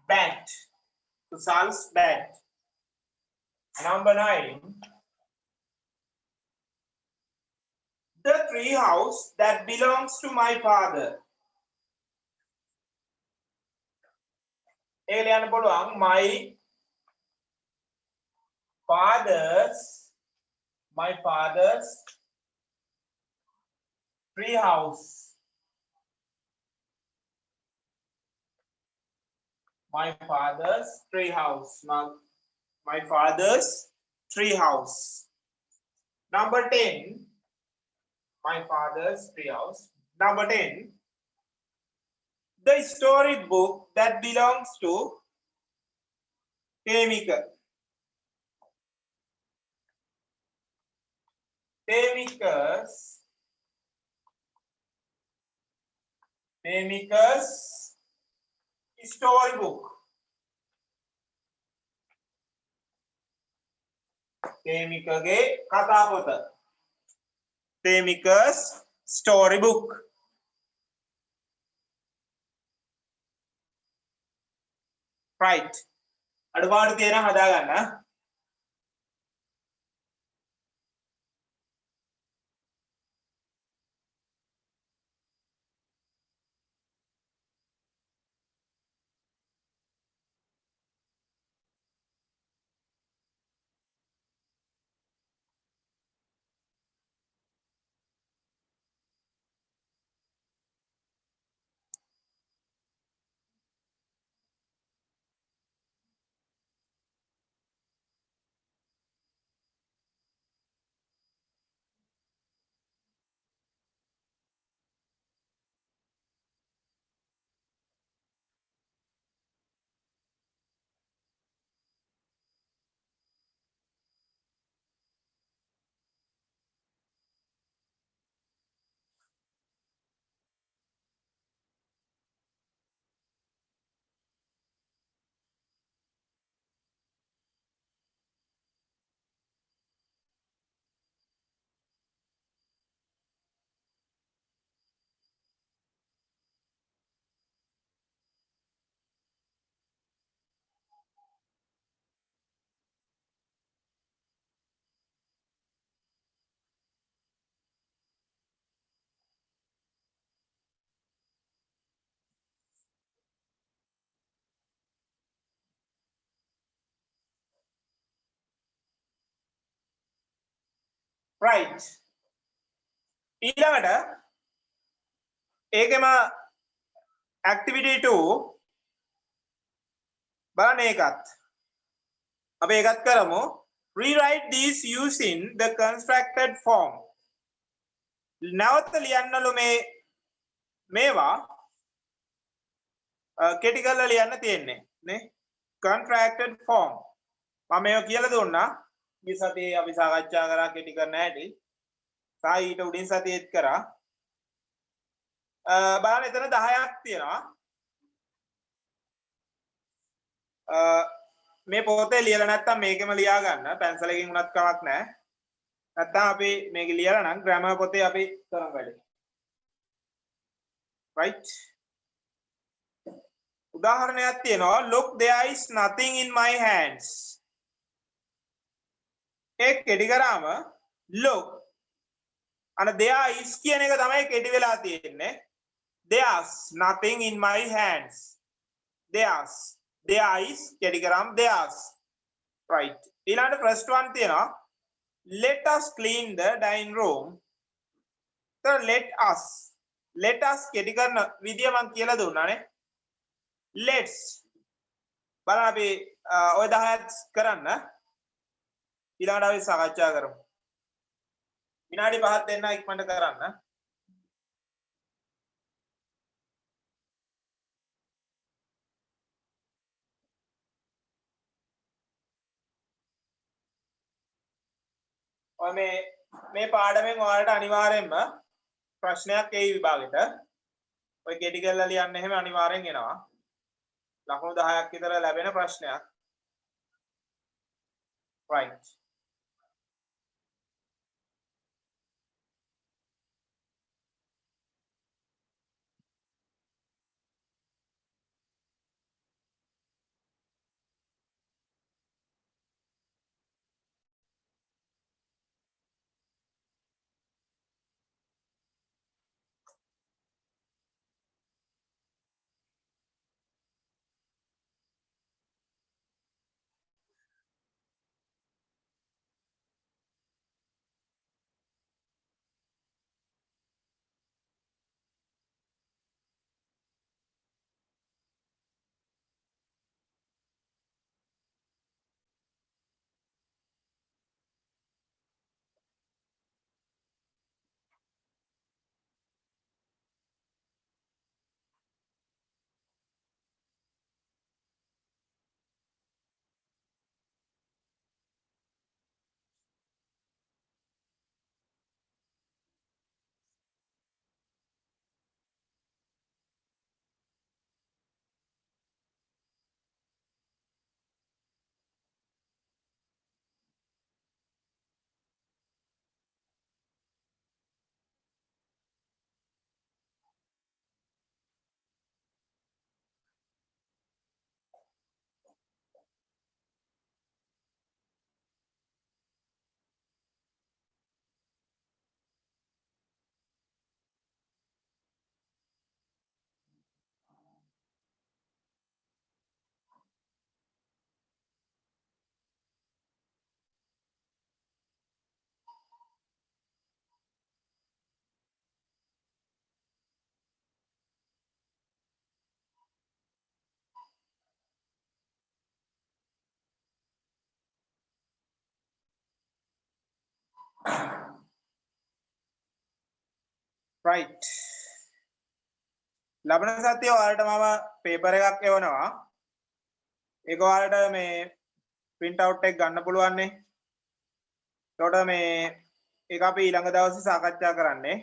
bat. Kusal's bat. Number 9. The tree house that belongs to my father. ඒ ලියන්න පුළුවන් my father's tree house. My father's tree house. Now, my father's tree house. Number 10. My father's tree house. Number 10. The storybook that belongs to Hemika. Hemika's මේමිකස් storybook. මේමිකගේ කතාපොත. මේමිකස් storybook. Right. අඩුපාඩු තියෙනවා හදාගන්න. Right. ඊළඟට ඒකෙම activity 2 බලන්න ඒකත්. අපි ඒකත් කරමු. Rewrite these using the constructed form. නැවත ලියන්නලු මේවා කෙටි කරලා ලියන්න තියෙන්නේ නේ. Contracted form. මම මේක කියලා දුන්නා. මේ සතියේ අපි සාකච්ඡා කරා කෙටි කරන්න හැටි. සායි ඊට උඩින් සතියේත් කරා. බලන්න එතන 10ක් තියෙනවා. මේ පොතේ ලියලා නැත්තම් මේකෙම ලියා ගන්න. පැන්සල් එකකින් උනත් කමක් නැහැ. නැත්තම් අපි මේක ලියලා නම් ග්‍රැමර් පොතේ අපි කරමු වැඩි. Right? උදාහරණයක් තියෙනවා. Look, there is nothing in my hands. ඒක කෙටි කරාම look අන there is කියන එක තමයි කෙටි වෙලා තියෙන්නේ. There's nothing in my hands. There is කෙටි කරාම there's. Right. ඊළඟට first one තියෙනවා. Let us clean the dining room. So let us කෙටි කරන විදිය මම කියලා දුන්නානේ. Let's බලන්න අපි ඔය 10ක් කරන්න. ඊළඟට අපි සාකච්ඡා කරමු. විනාඩි 5ක් දෙන්න ඉක්මනට කරන්න. ඔය මේ පාඩමෙන් ඔයාලට අනිවාර්යෙන්ම ප්‍රශ්නයක් එයි විභාගෙට. ඔය කෙටි කරලා ලියන්න එහෙම අනිවාර්යෙන් එනවා. ලකුණු 10ක් විතර ලැබෙන ප්‍රශ්නයක්. Right. right. ලබන සතියේ ඔයාලට මම පේපර් එකක් එවනවා. ඒක ඔයාලට මේ print out එක ගන්න පුළුවන් නේ. එතකොට මේ ඒක අපි ඊළඟ දවසේ සාකච්ඡා කරන්නේ.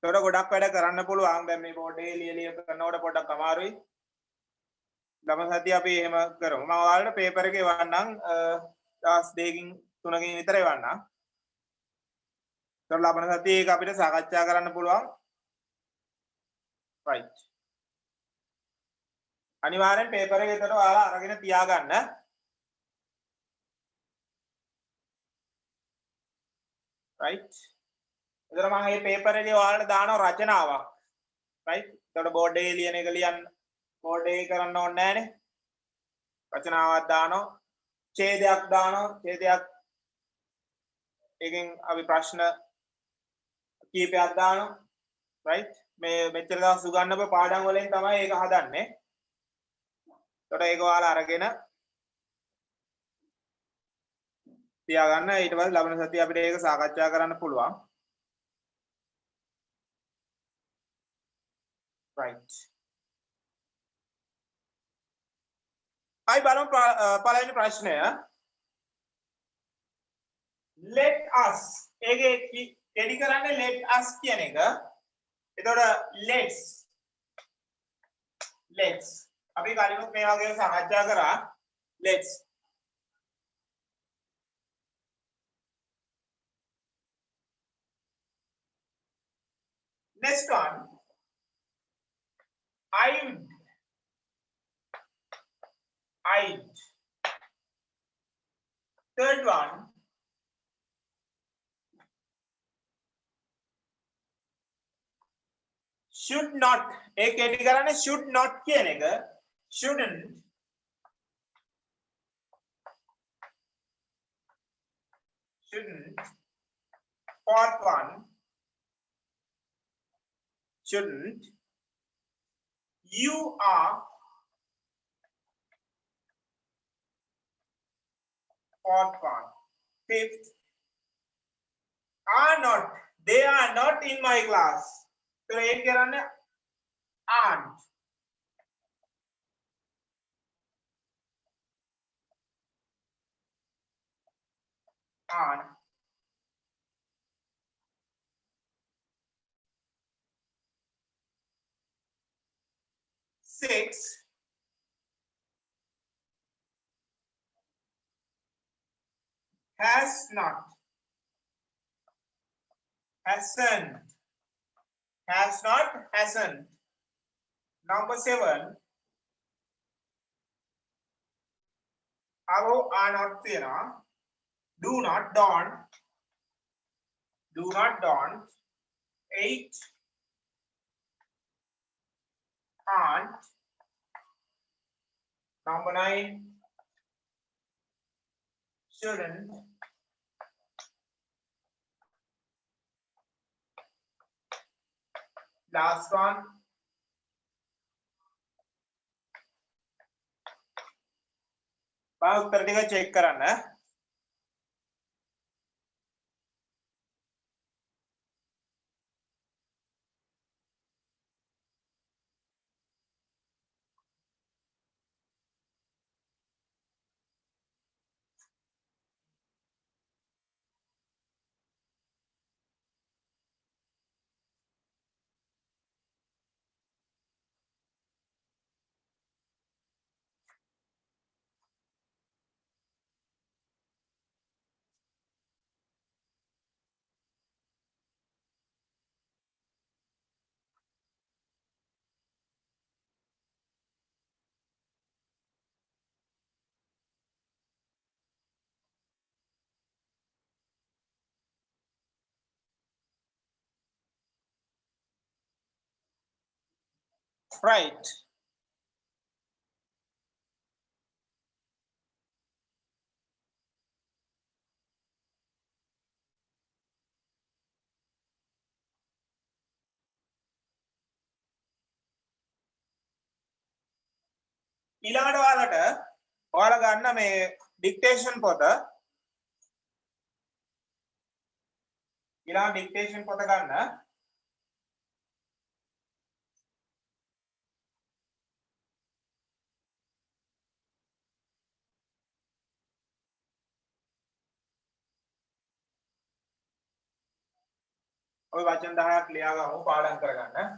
එතකොට ගොඩක් වැඩ කරන්න පුළුවන්. දැන් මේ බෝඩ් එකේ ලියලිය කරනකොට පොඩ්ඩක් අමාරුයි. ලබන සතියේ අපි එහෙම කරමු. මම ඔයාලට පේපර් එක එවන්නම් දවස් දෙකකින් තුනකින් විතර එවන්නම්. එතකොට ලබන සතියේ ඒක අපිට සාකච්ඡා කරන්න පුළුවන්. right. අනිවාර්යෙන් පේපර් එක එතකොට ඔයාලා අරගෙන තියාගන්න. right. එතකොට මම මේ පේපර් එකේ ඔයාලට දානවා රචනාවක්. right. එතකොට බෝඩ් එකේ ලියන එක ලියන්න බෝඩ් එකේ කරන්න ඕනේ නැහනේ. රචනාවක් දානවා. ඡේදයක් දානවා. ඡේදයක් එකෙන් අපි ප්‍රශ්න කීපයක් දානවා. right. මේ මෙච්චර දවස් උගන්වපු පාඩම් වලින් තමයි ඒක හදන්නේ. එතකොට ඒක ඔයාලා අරගෙන තියාගන්න. ඊට පස්සේ ලබන සතියේ අපිට ඒක සාකච්ඡා කරන්න පුළුවන්. right. අයි බලමු පළවෙනි ප්‍රශ්නය. let us ඒකේ එඩි කරන්නේ let us කියන එක. එතකොට let's අපි කලිමුත් මේ වගේ සාකච්ඡා කරා. let's next one I'd. Third one should not एक एडी कराने should not කියන එක shouldn't fourth one shouldn't you are fourth one fifth are not they are not in my class तो एक करने aren't six has not hasn't has not hasn't number 7 are not තියෙනවා do not don't 8 aren't number 9 shouldn't last one उत्तर ටික check කරන්න right ඊළඟට ඔයාලා ගන්න මේ ඩික්ටේෂන් පොත ඊළඟ ඩික්ටේෂන් පොත ගන්න. ඔය වචන 10ක් ලියා ගමු පාඩම් කරගන්න.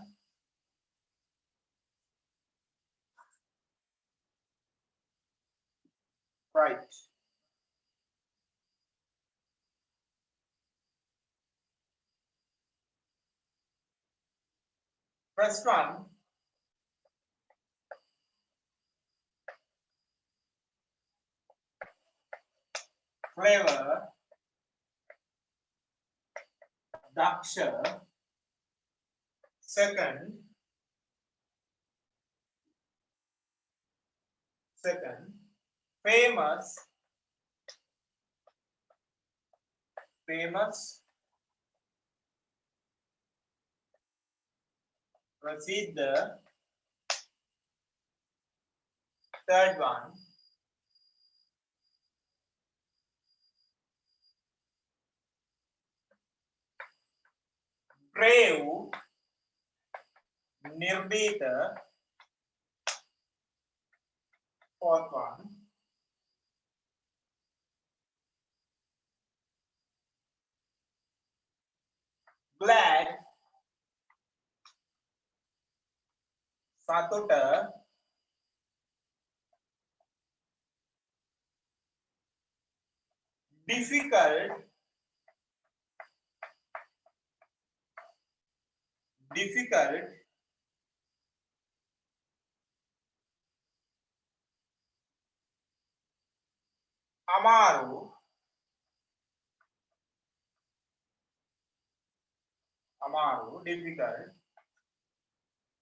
Right. First one. Flavor. Daksha. Second. Famous. Prasidha. Third one. Brave. Nirbhita. Fourth one. Glad. Satuta. Difficult. Amaru. Difficult.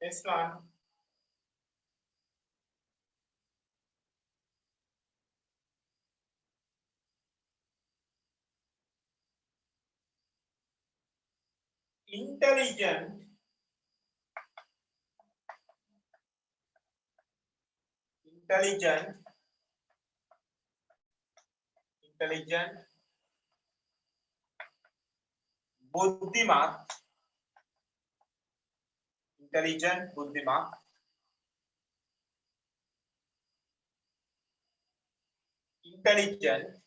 Next one. Intelligent. Buddhimat. Intelligent.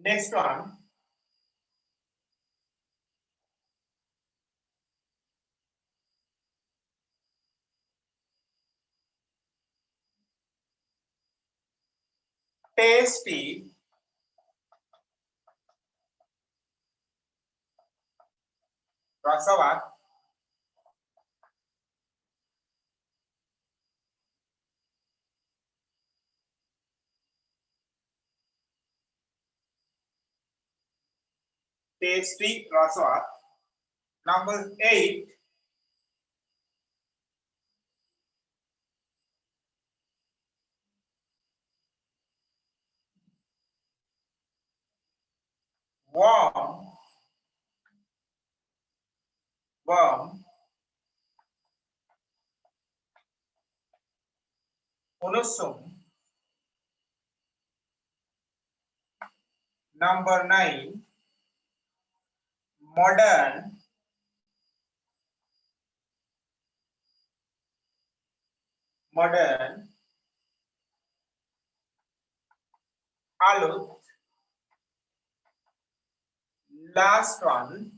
Next one. Tasty. Rasavat. Tasty, Rasavat. Number 8. Warm. Unusum. Number 9. Modern. Alut. Last one.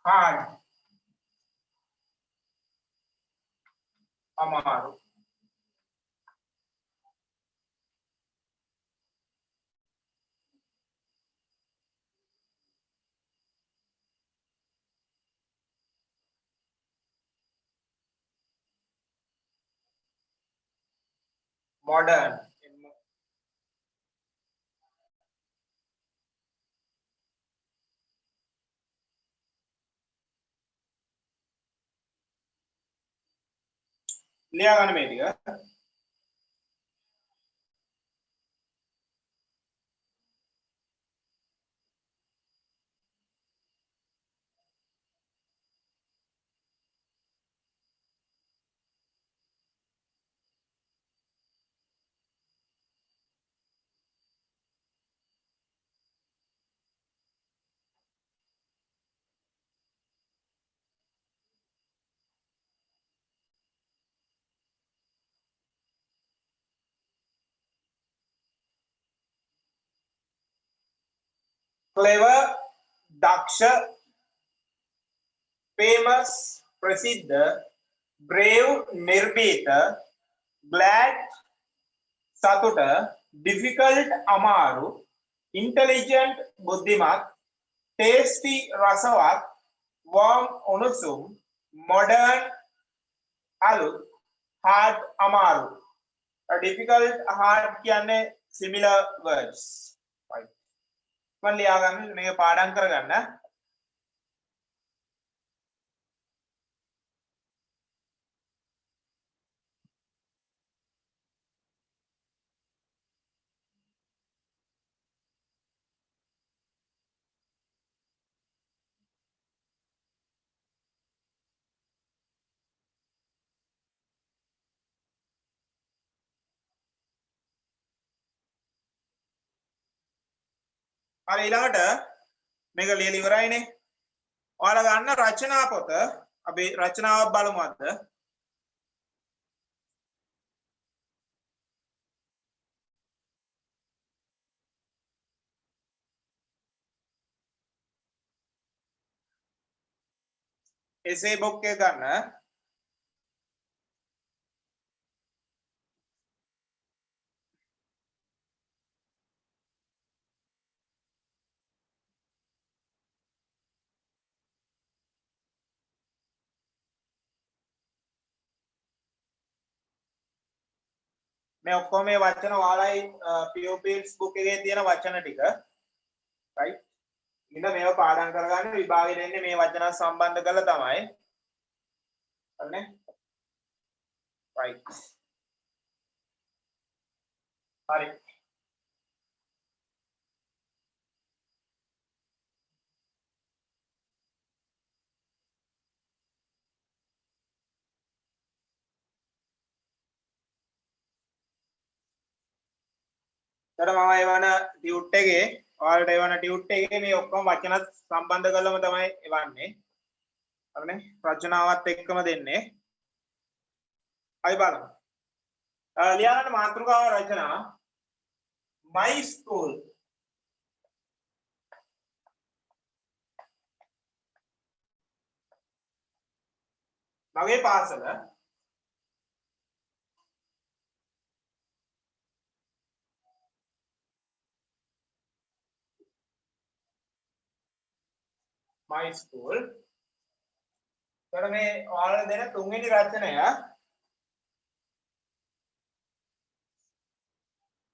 Hard. Amaru. Modern. लिया गන්න මේ ටික clever දක්ෂ famous ප්‍රසිද්ධ brave නිර්භීත glad සතුට difficult අමාරු intelligent බුද්ධිමත් tasty රසවත් warm උණුසුම් modern අලුත් hard අමාරු difficult hard කියන්නේ similar words right මම ලියා ගන්න මේක පාඩම් කරගන්න හරි ඊළඟට මේක ලියලා ඉවරයිනේ. ඔයාලා ගන්න රචනා පොත අපි රචනාවක් බලමු අද. essay book එක ගන්න. මේ ඔක්කොම මේ වචන ඔයාලයි pupils book එකේ තියෙන වචන ටික right ඉතින් මේව පාඩම් කරගන්න විභාගෙට එන්නේ මේ වචන සම්බන්ධ කරලා තමයි හරිනේ right හරි එතකොට මම එවන ටියුට් එකේ ඔයාලට එවන ටියුට් එකේ මේ ඔක්කොම වචන සම්බන්ධ කරලම තමයි එවන්නේ. හරිනේ? රචනාවත් එක්කම දෙන්නේ. හරි බලමු. ලියා ගන්න මාතෘකාව රචනා my school මගේ පාසල my school එතකොට මේ ඔයාලට දෙන තුන්වෙනි රචනය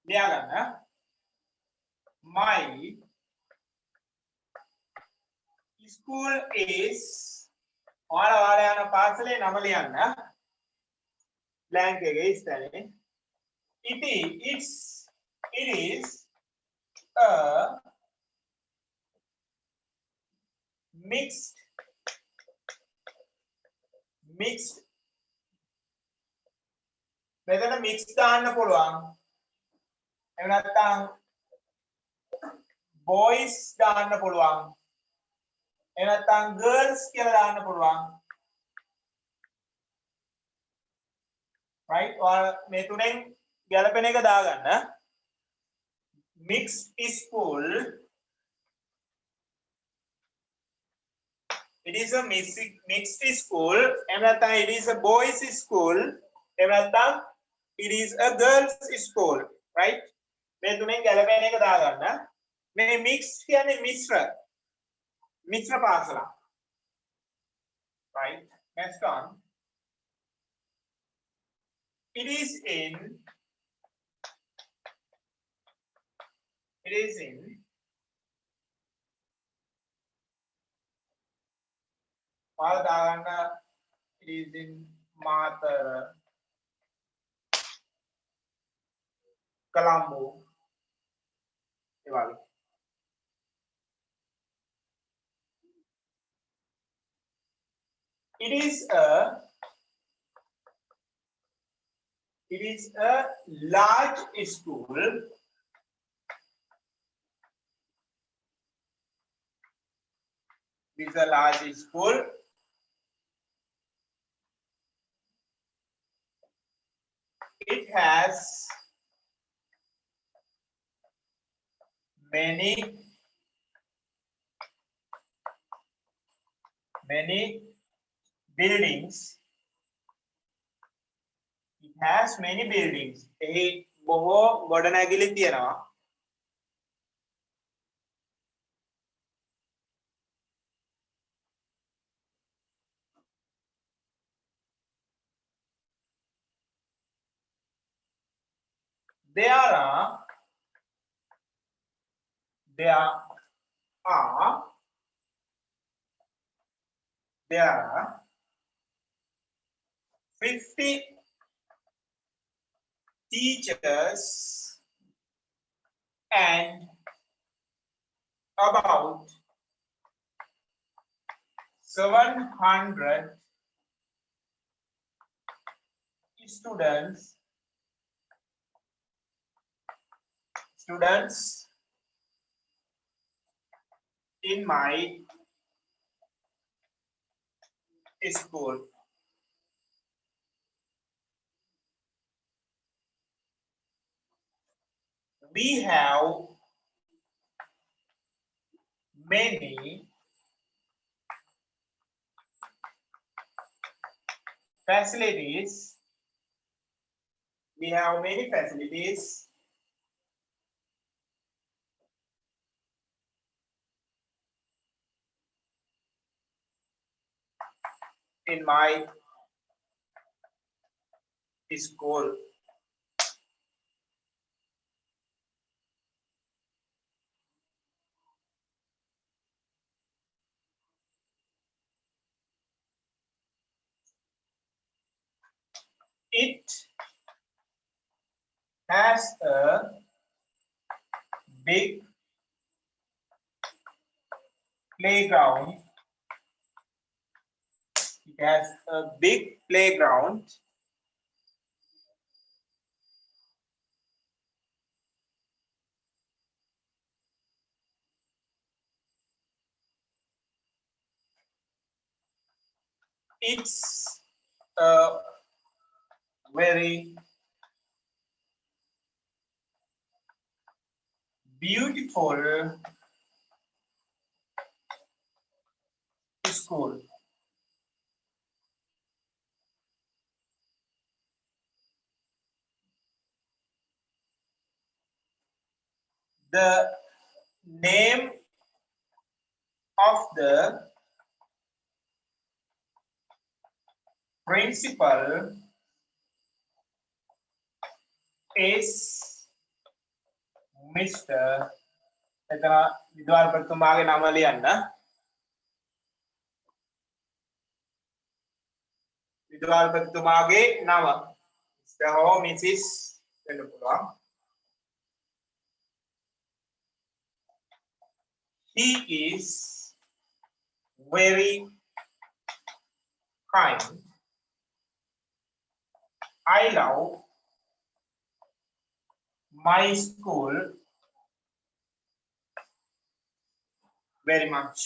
ලියා ගන්න my school is ඔයාලා යන පාසලේ නම ලියන්න blank එකේ ඉස්සරේ it is a mixed මෙතන mix දාන්න පුළුවන් එහෙම නැත්නම් boys දාන්න පුළුවන් එහෙම නැත්නම් girls කියලා දාන්න පුළුවන් right ඔයාලා මේ තුනෙන් ගැලපෙන එක දාගන්න mixed school it is a mixed school එහෙම නැත්නම් it is a boys school එහෙම නැත්නම් it is a girls school right මේ තුනෙන් ගැලපෙන එක දාගන්න මේ mixed කියන්නේ මිශ්‍ර පාසල right next on it is in it is in Matara Colombo ඒ වගේ. It is a large school. It is a large school. It has many buildings. It has many buildings. එහි බොහෝ ගොඩනැගිලි තියෙනවා. There are 50 teachers and about 700 students in my school. We have many facilities. We have many facilities in my school. It has a big playground. It has a big playground. It's a very beautiful school. The name of the principal is Mr. එතන විදුහල්පතිතුමාගේ නම ලියන්න. විදුහල්පතිතුමාගේ නම Mr. or Mrs. වෙන්න පුළුවන්. He is very kind. I love my school very much.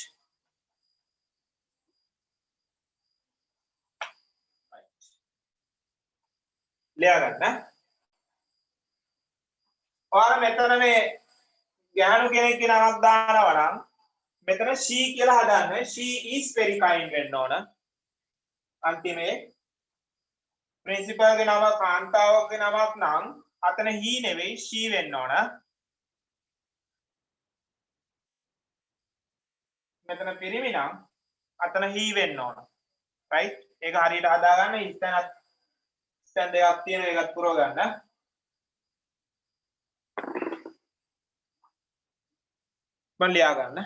ලියා ගන්න. ඔයාලා මෙතන මේ ගැහණු කෙනෙක්ගේ නමක් දානවා නම් මෙතන she කියලා හදාන්න. She is very kind වෙන්න ඕන. අන්තිමේ ප්‍රින්සිපල්ගේ නම කාන්තාවගේ නමක් නම් අතන he නෙවෙයි she වෙන්න ඕන. මෙතන පිරිමි නම් අතන he වෙන්න ඕන. right? ඒක හරියට හදාගන්න. ඉස්සෙනත් ස්ටෑන්ඩ් එකක් තියෙනවා ඒකත් පුරව ගන්න. මම ලියා ගන්න.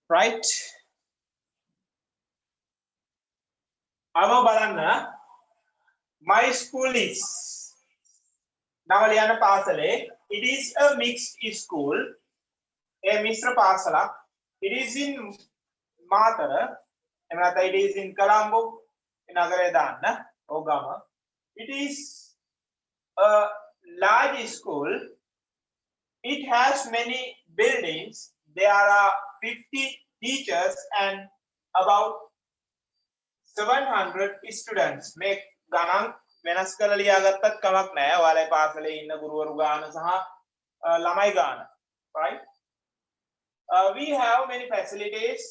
right? Ava balanna, my school is Navaliyana Pasale. It is a mixed school, a Mr. Pasala. It is in Matara, and it is in Colombo, in Agaredana, Ogama. It is a large school. It has many buildings. There are 50 teachers and about 700 students. Make ගණන් වෙනස් කරලා ලියාගත්තත් කමක් නැහැ. ඔයාලේ පාසලේ ඉන්න ගුරුවරු ගාන සහ ළමයි ගාන. Right? We have many facilities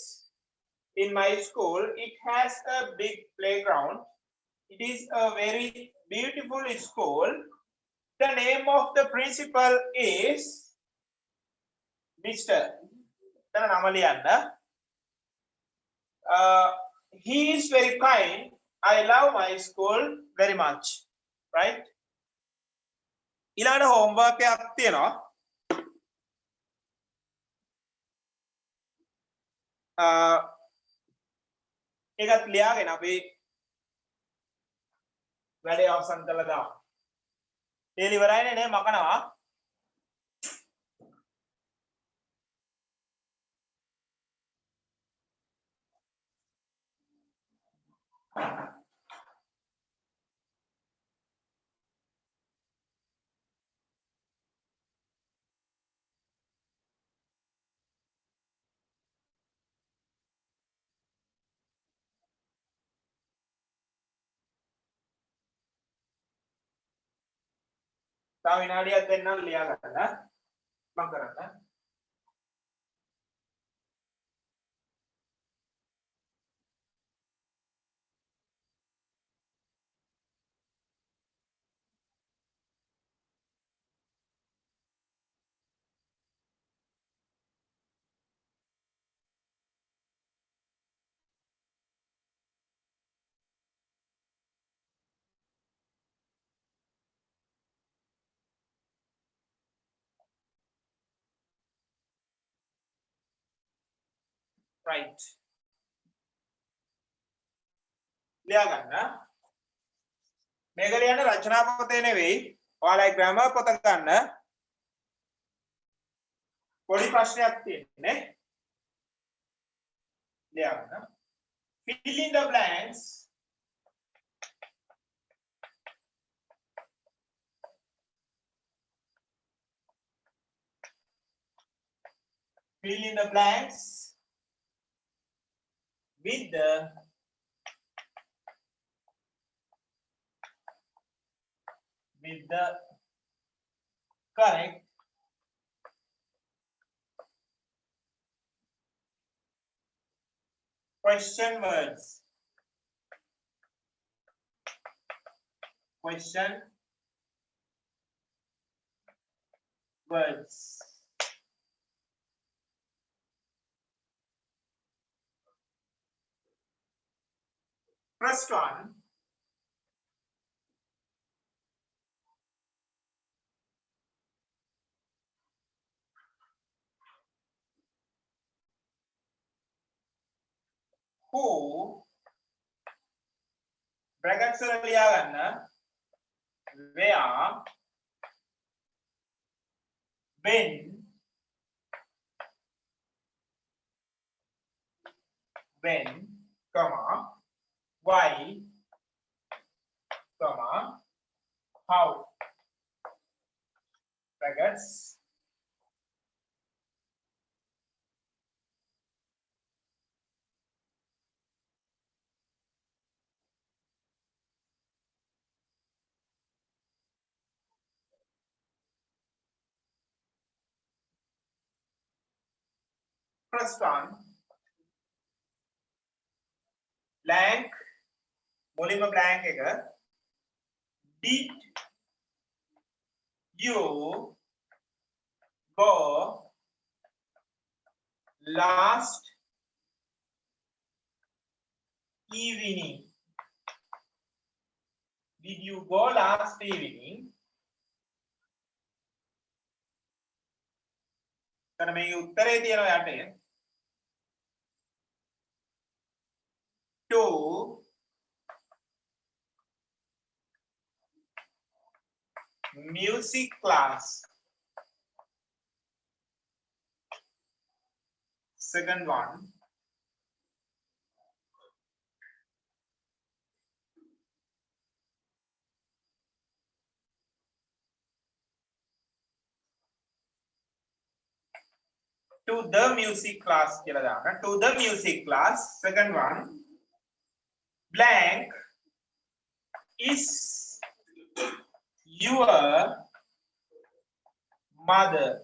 in my school. It has a big playground. It is a very beautiful school. The name of the principal is Mr. He is very kind. I love my school very much. Right? ඊළඟ homework එකක් තියෙනවා. ඒකත් ලියාගෙන අපි වැඩේ අවසන් කරලා දාමු. ඒ ඉවරයිනේ නේ මකනවා. තව විනාඩියක් දෙන්නම් ලියා ගන්න. මම කරන්න. Right. ලියා ගන්න. මේක ලියන්න රචනා පොතේ නෙවෙයි. ඔයාලා ග්‍රැමර් පොත ගන්න. පොඩි ප්‍රශ්නයක් තියෙන්නේ. ලියා ගන්න. Fill in the blanks. Fill in the blanks with the correct question words. Question words. First one, who brackets වල ලියා ගන්න where when comma why comma how brackets first one blank මුලින්ම blank එක did you go last evening? Did you go last evening? කරන මේ උත්තරේ තියෙනවා යටේ music class. Second one, to the music class. To the music class. Second one, blank is your mother.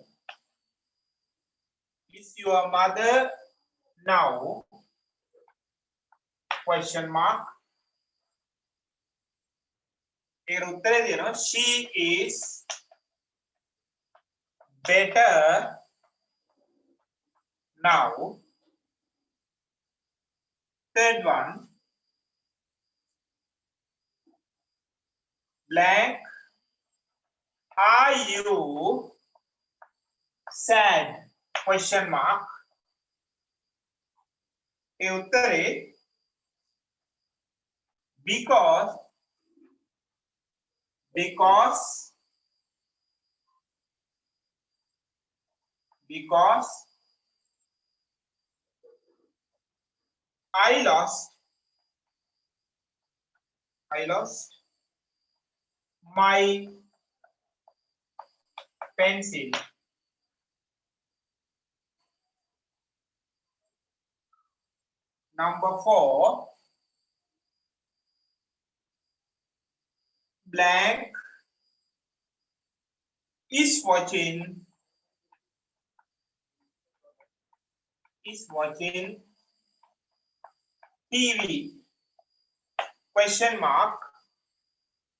Is your mother now? Question mark. She is better now. Third one, blank, are you sad? Question mark. Because I lost my pencil. Number 4, blank is watching TV. Question mark.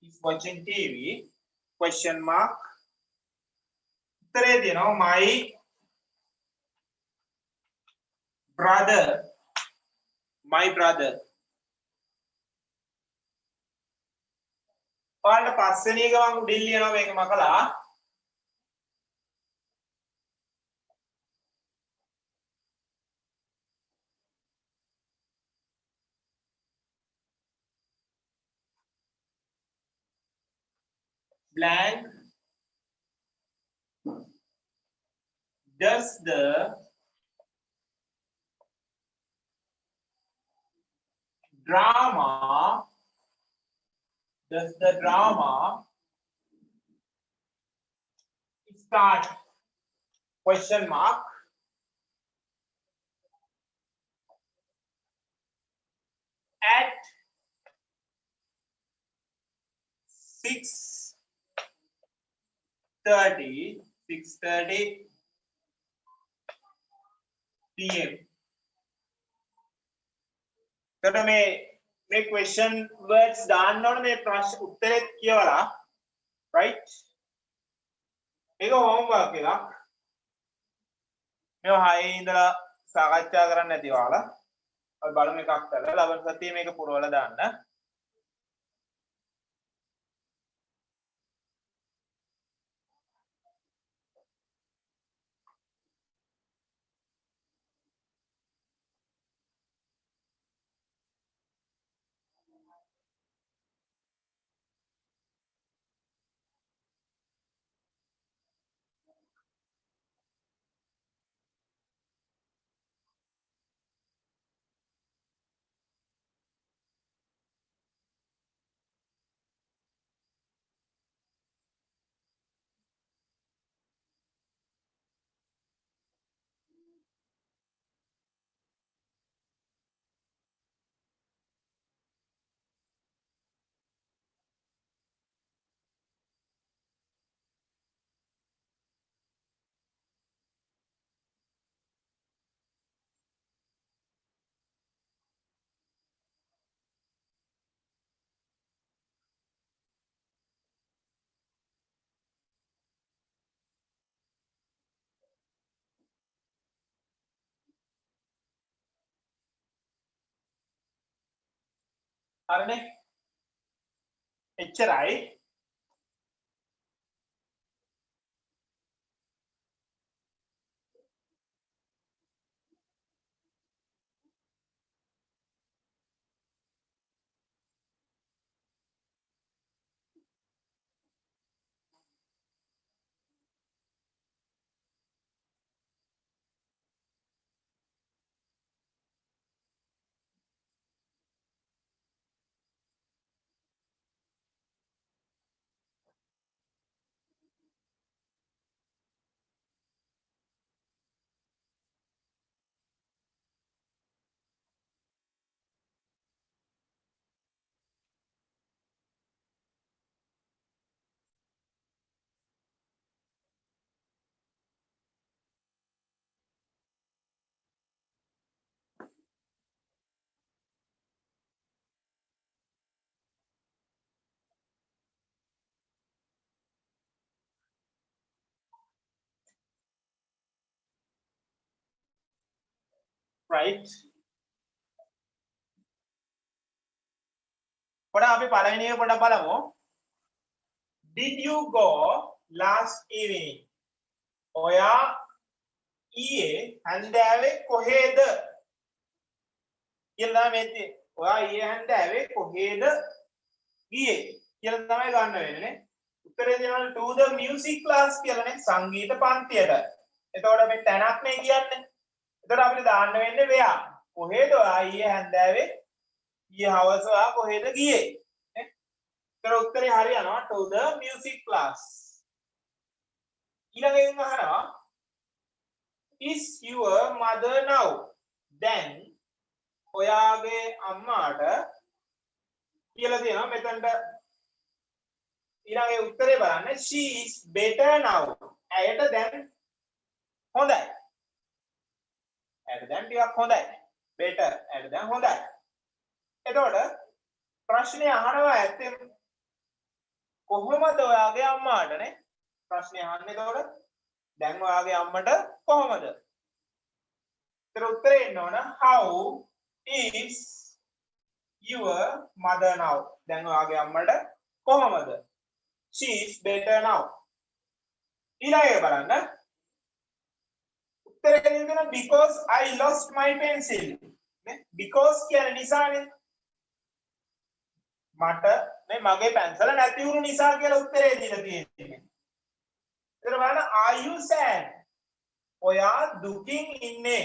Is watching TV. Question mark. Third, my brother. ඔයාලට පස්වෙනි එක මම උඩින් ලියනවා මේක මකලා. Blank does the drama start? Question mark. At 6:30 PM. එතකොට මේ question words දාන්න ඕනේ මේ ප්‍රශ්න උත්තරෙත් කියවලා right? මේක homework එකක්. මේව 6 ඉඳලා සාකච්ඡා කරන්න නැති ඔයාලා. අපි බලමු එකක් කරලා ලබන සතියේ මේක පුරවලා දාන්න. හරිනේ? එච්චරයි. right. පොඩ අපි පළවෙනි එක පොඩ බලමු. Did you go last evening? ඔයා ඊයේ හන්දෑවේ කොහෙද කියලා තමයි මේ ඔයා ඊයේ හන්දෑවේ කොහෙද ගියේ කියලා තමයි ගන්න වෙන්නේ නේ. උත්තරේ දෙනවා to the music class කියලානේ සංගීත පන්තියට. එතකොට මේ තැනක් නේ කියන්නේ. එතකොට අපිට දාන්න වෙන්නේ where. කොහෙද ඔයා ඊයේ හන්දෑවේ ඊයේ හවස ඔයා කොහෙද ගියේ නේ. එතකොට උත්තරේ හරියනවා to the music class. ඊළඟෙන් අහනවා is your mother now? Then ඔයාගේ අම්මාට කියලා දෙනවා මෙතනට ඊළඟේ උත්තරේ බලන්න she is better now. ඇයට දැන් හොඳයි. ඇයට දැන් ටිකක් හොඳයි. better ඇයට දැන් හොඳයි. එතකොට ප්‍රශ්නේ අහනවා ඇත්තෙන් කොහොමද ඔයාගේ අම්මාටනේ ප්‍රශ්නේ අහන්නේ. එතකොට දැන් ඔයාගේ අම්මට කොහොමද? ඒතර උත්තරේ එන්න ඕන how is your mother now? දැන් ඔයාගේ අම්මට කොහොමද? She is better now. ඊළඟට බලන්න උත්තරේ දෙන්න because I lost my pencil. නේ because කියන්නේ නිසානේ. මට මේ මගේ පැන්සල නැති වුණු නිසා කියලා උත්තරේ දීලා තියෙන්නේ. එතන බලන්න are you sad? ඔයා දුකින් ඉන්නේ.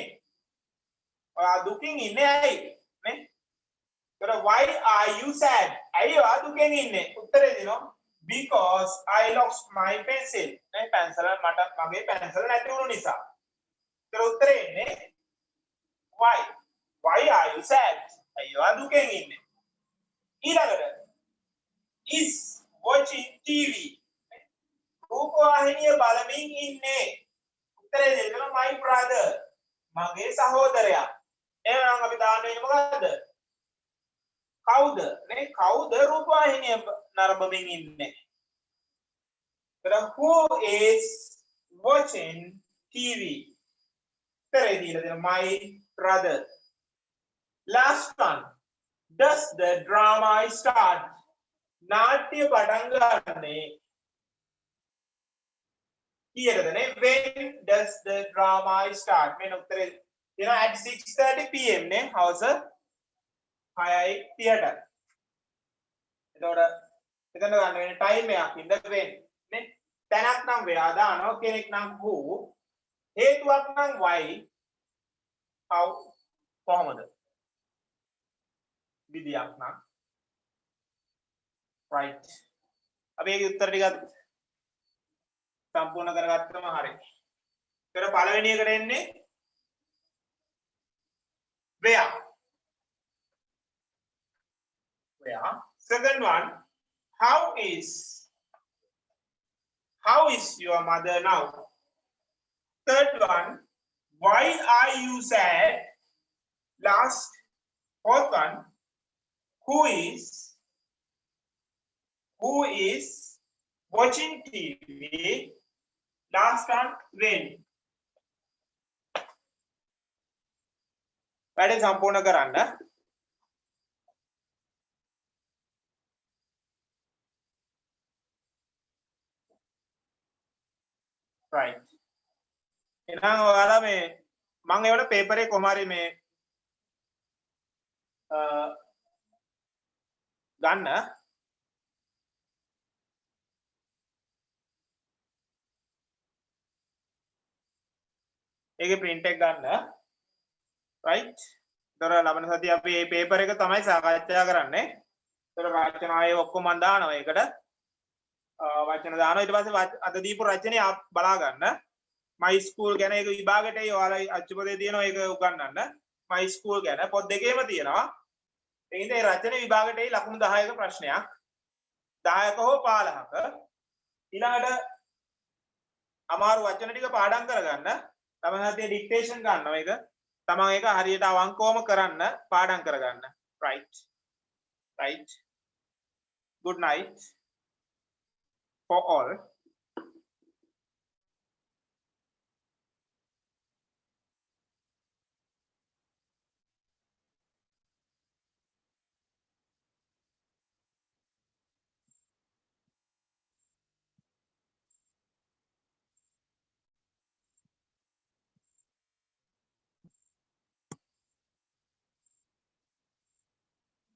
ඔයා දුකින් ඉන්නේ ඇයි? නේ? එතන why are you sad? ඇයි ඔයා දුකින් ඉන්නේ? උත්තරේ දෙනවා because I lost my pencil. නේ පැන්සල මට මගේ පැන්සල නැති වුණු නිසා. එතන උත්තරේ එන්නේ why are you sad? ඇයි ඔයා දුකින් ඉන්නේ? ඊළඟට is watching TV. රූපවාහිනිය බලමින් ඉන්නේ. උත්තරේ දෙන්න my brother. මගේ සහෝදරයා. එහෙනම් අපි දාන්න වෙන්නේ මොකද්ද? කවුද? නේ කවුද රූපවාහිනිය නරඹමින් ඉන්නේ? එතන who is watching TV? උත්තරේ දීලා දෙන්න my brother. Last one. Does the drama start? නාට්‍ය පටන් ගන්නේ කීයටදනේ? When does the drama start? මේ උත්තරේ දෙනවා at 6:30 pm නේ හවස 6:30ට. එතකොට එතන ගන්න වෙන්නේ ටයිම් එකක් ඉඳ වෙන්නේ නේ. තැනක් නම් වෙලා දානවා, කෙනෙක් නම් who, හේතුවක් නම් why, how කොහොමද? විදියක් නම් right. අපි ඒකේ උත්තර ටික සම්පූර්ණ කරගත්තම හරියි. ඊට පළවෙනි එකට එන්නේ where. Second one, how is your mother now? Third one, why are you sad? Last, fourth one, who is watching TV? Last one, when. වැඩේ සම්පූර්ණ කරන්න. right. එහෙනම් ඔයාලා මේ මම ඒවට පේපර් එක කොහොම හරි මේ ගන්න. ඒකේ print එක ගන්න. right. ඒතර ලබන සතිය අපි මේ පේපර් එක තමයි සාකච්ඡා කරන්නේ. ඒතර රචනාවේ ඔක්කොම මම දානවා ඒකට. වචන දානවා. ඊට පස්සේ අද දීපු රචනය බලා ගන්න. my school ගැන ඒක විභාගෙට ඔයාලා අච්චුපදේ තියෙනවා ඒක උගන්වන්න. my school ගැන පොත් දෙකේම තියෙනවා. ඒකින්ද මේ රචන විභාගෙට ලකුණු 10ක ප්‍රශ්නයක්. 10ක හෝ 15ක. ඊළඟට අමාරු වචන ටික පාඩම් කරගන්න. තමන් හදේ ඩික්ටේෂන් ගන්නවා ඒක. තමන් ඒක හරියට අවංකවම කරන්න පාඩම් කරගන්න. right. Good night for all.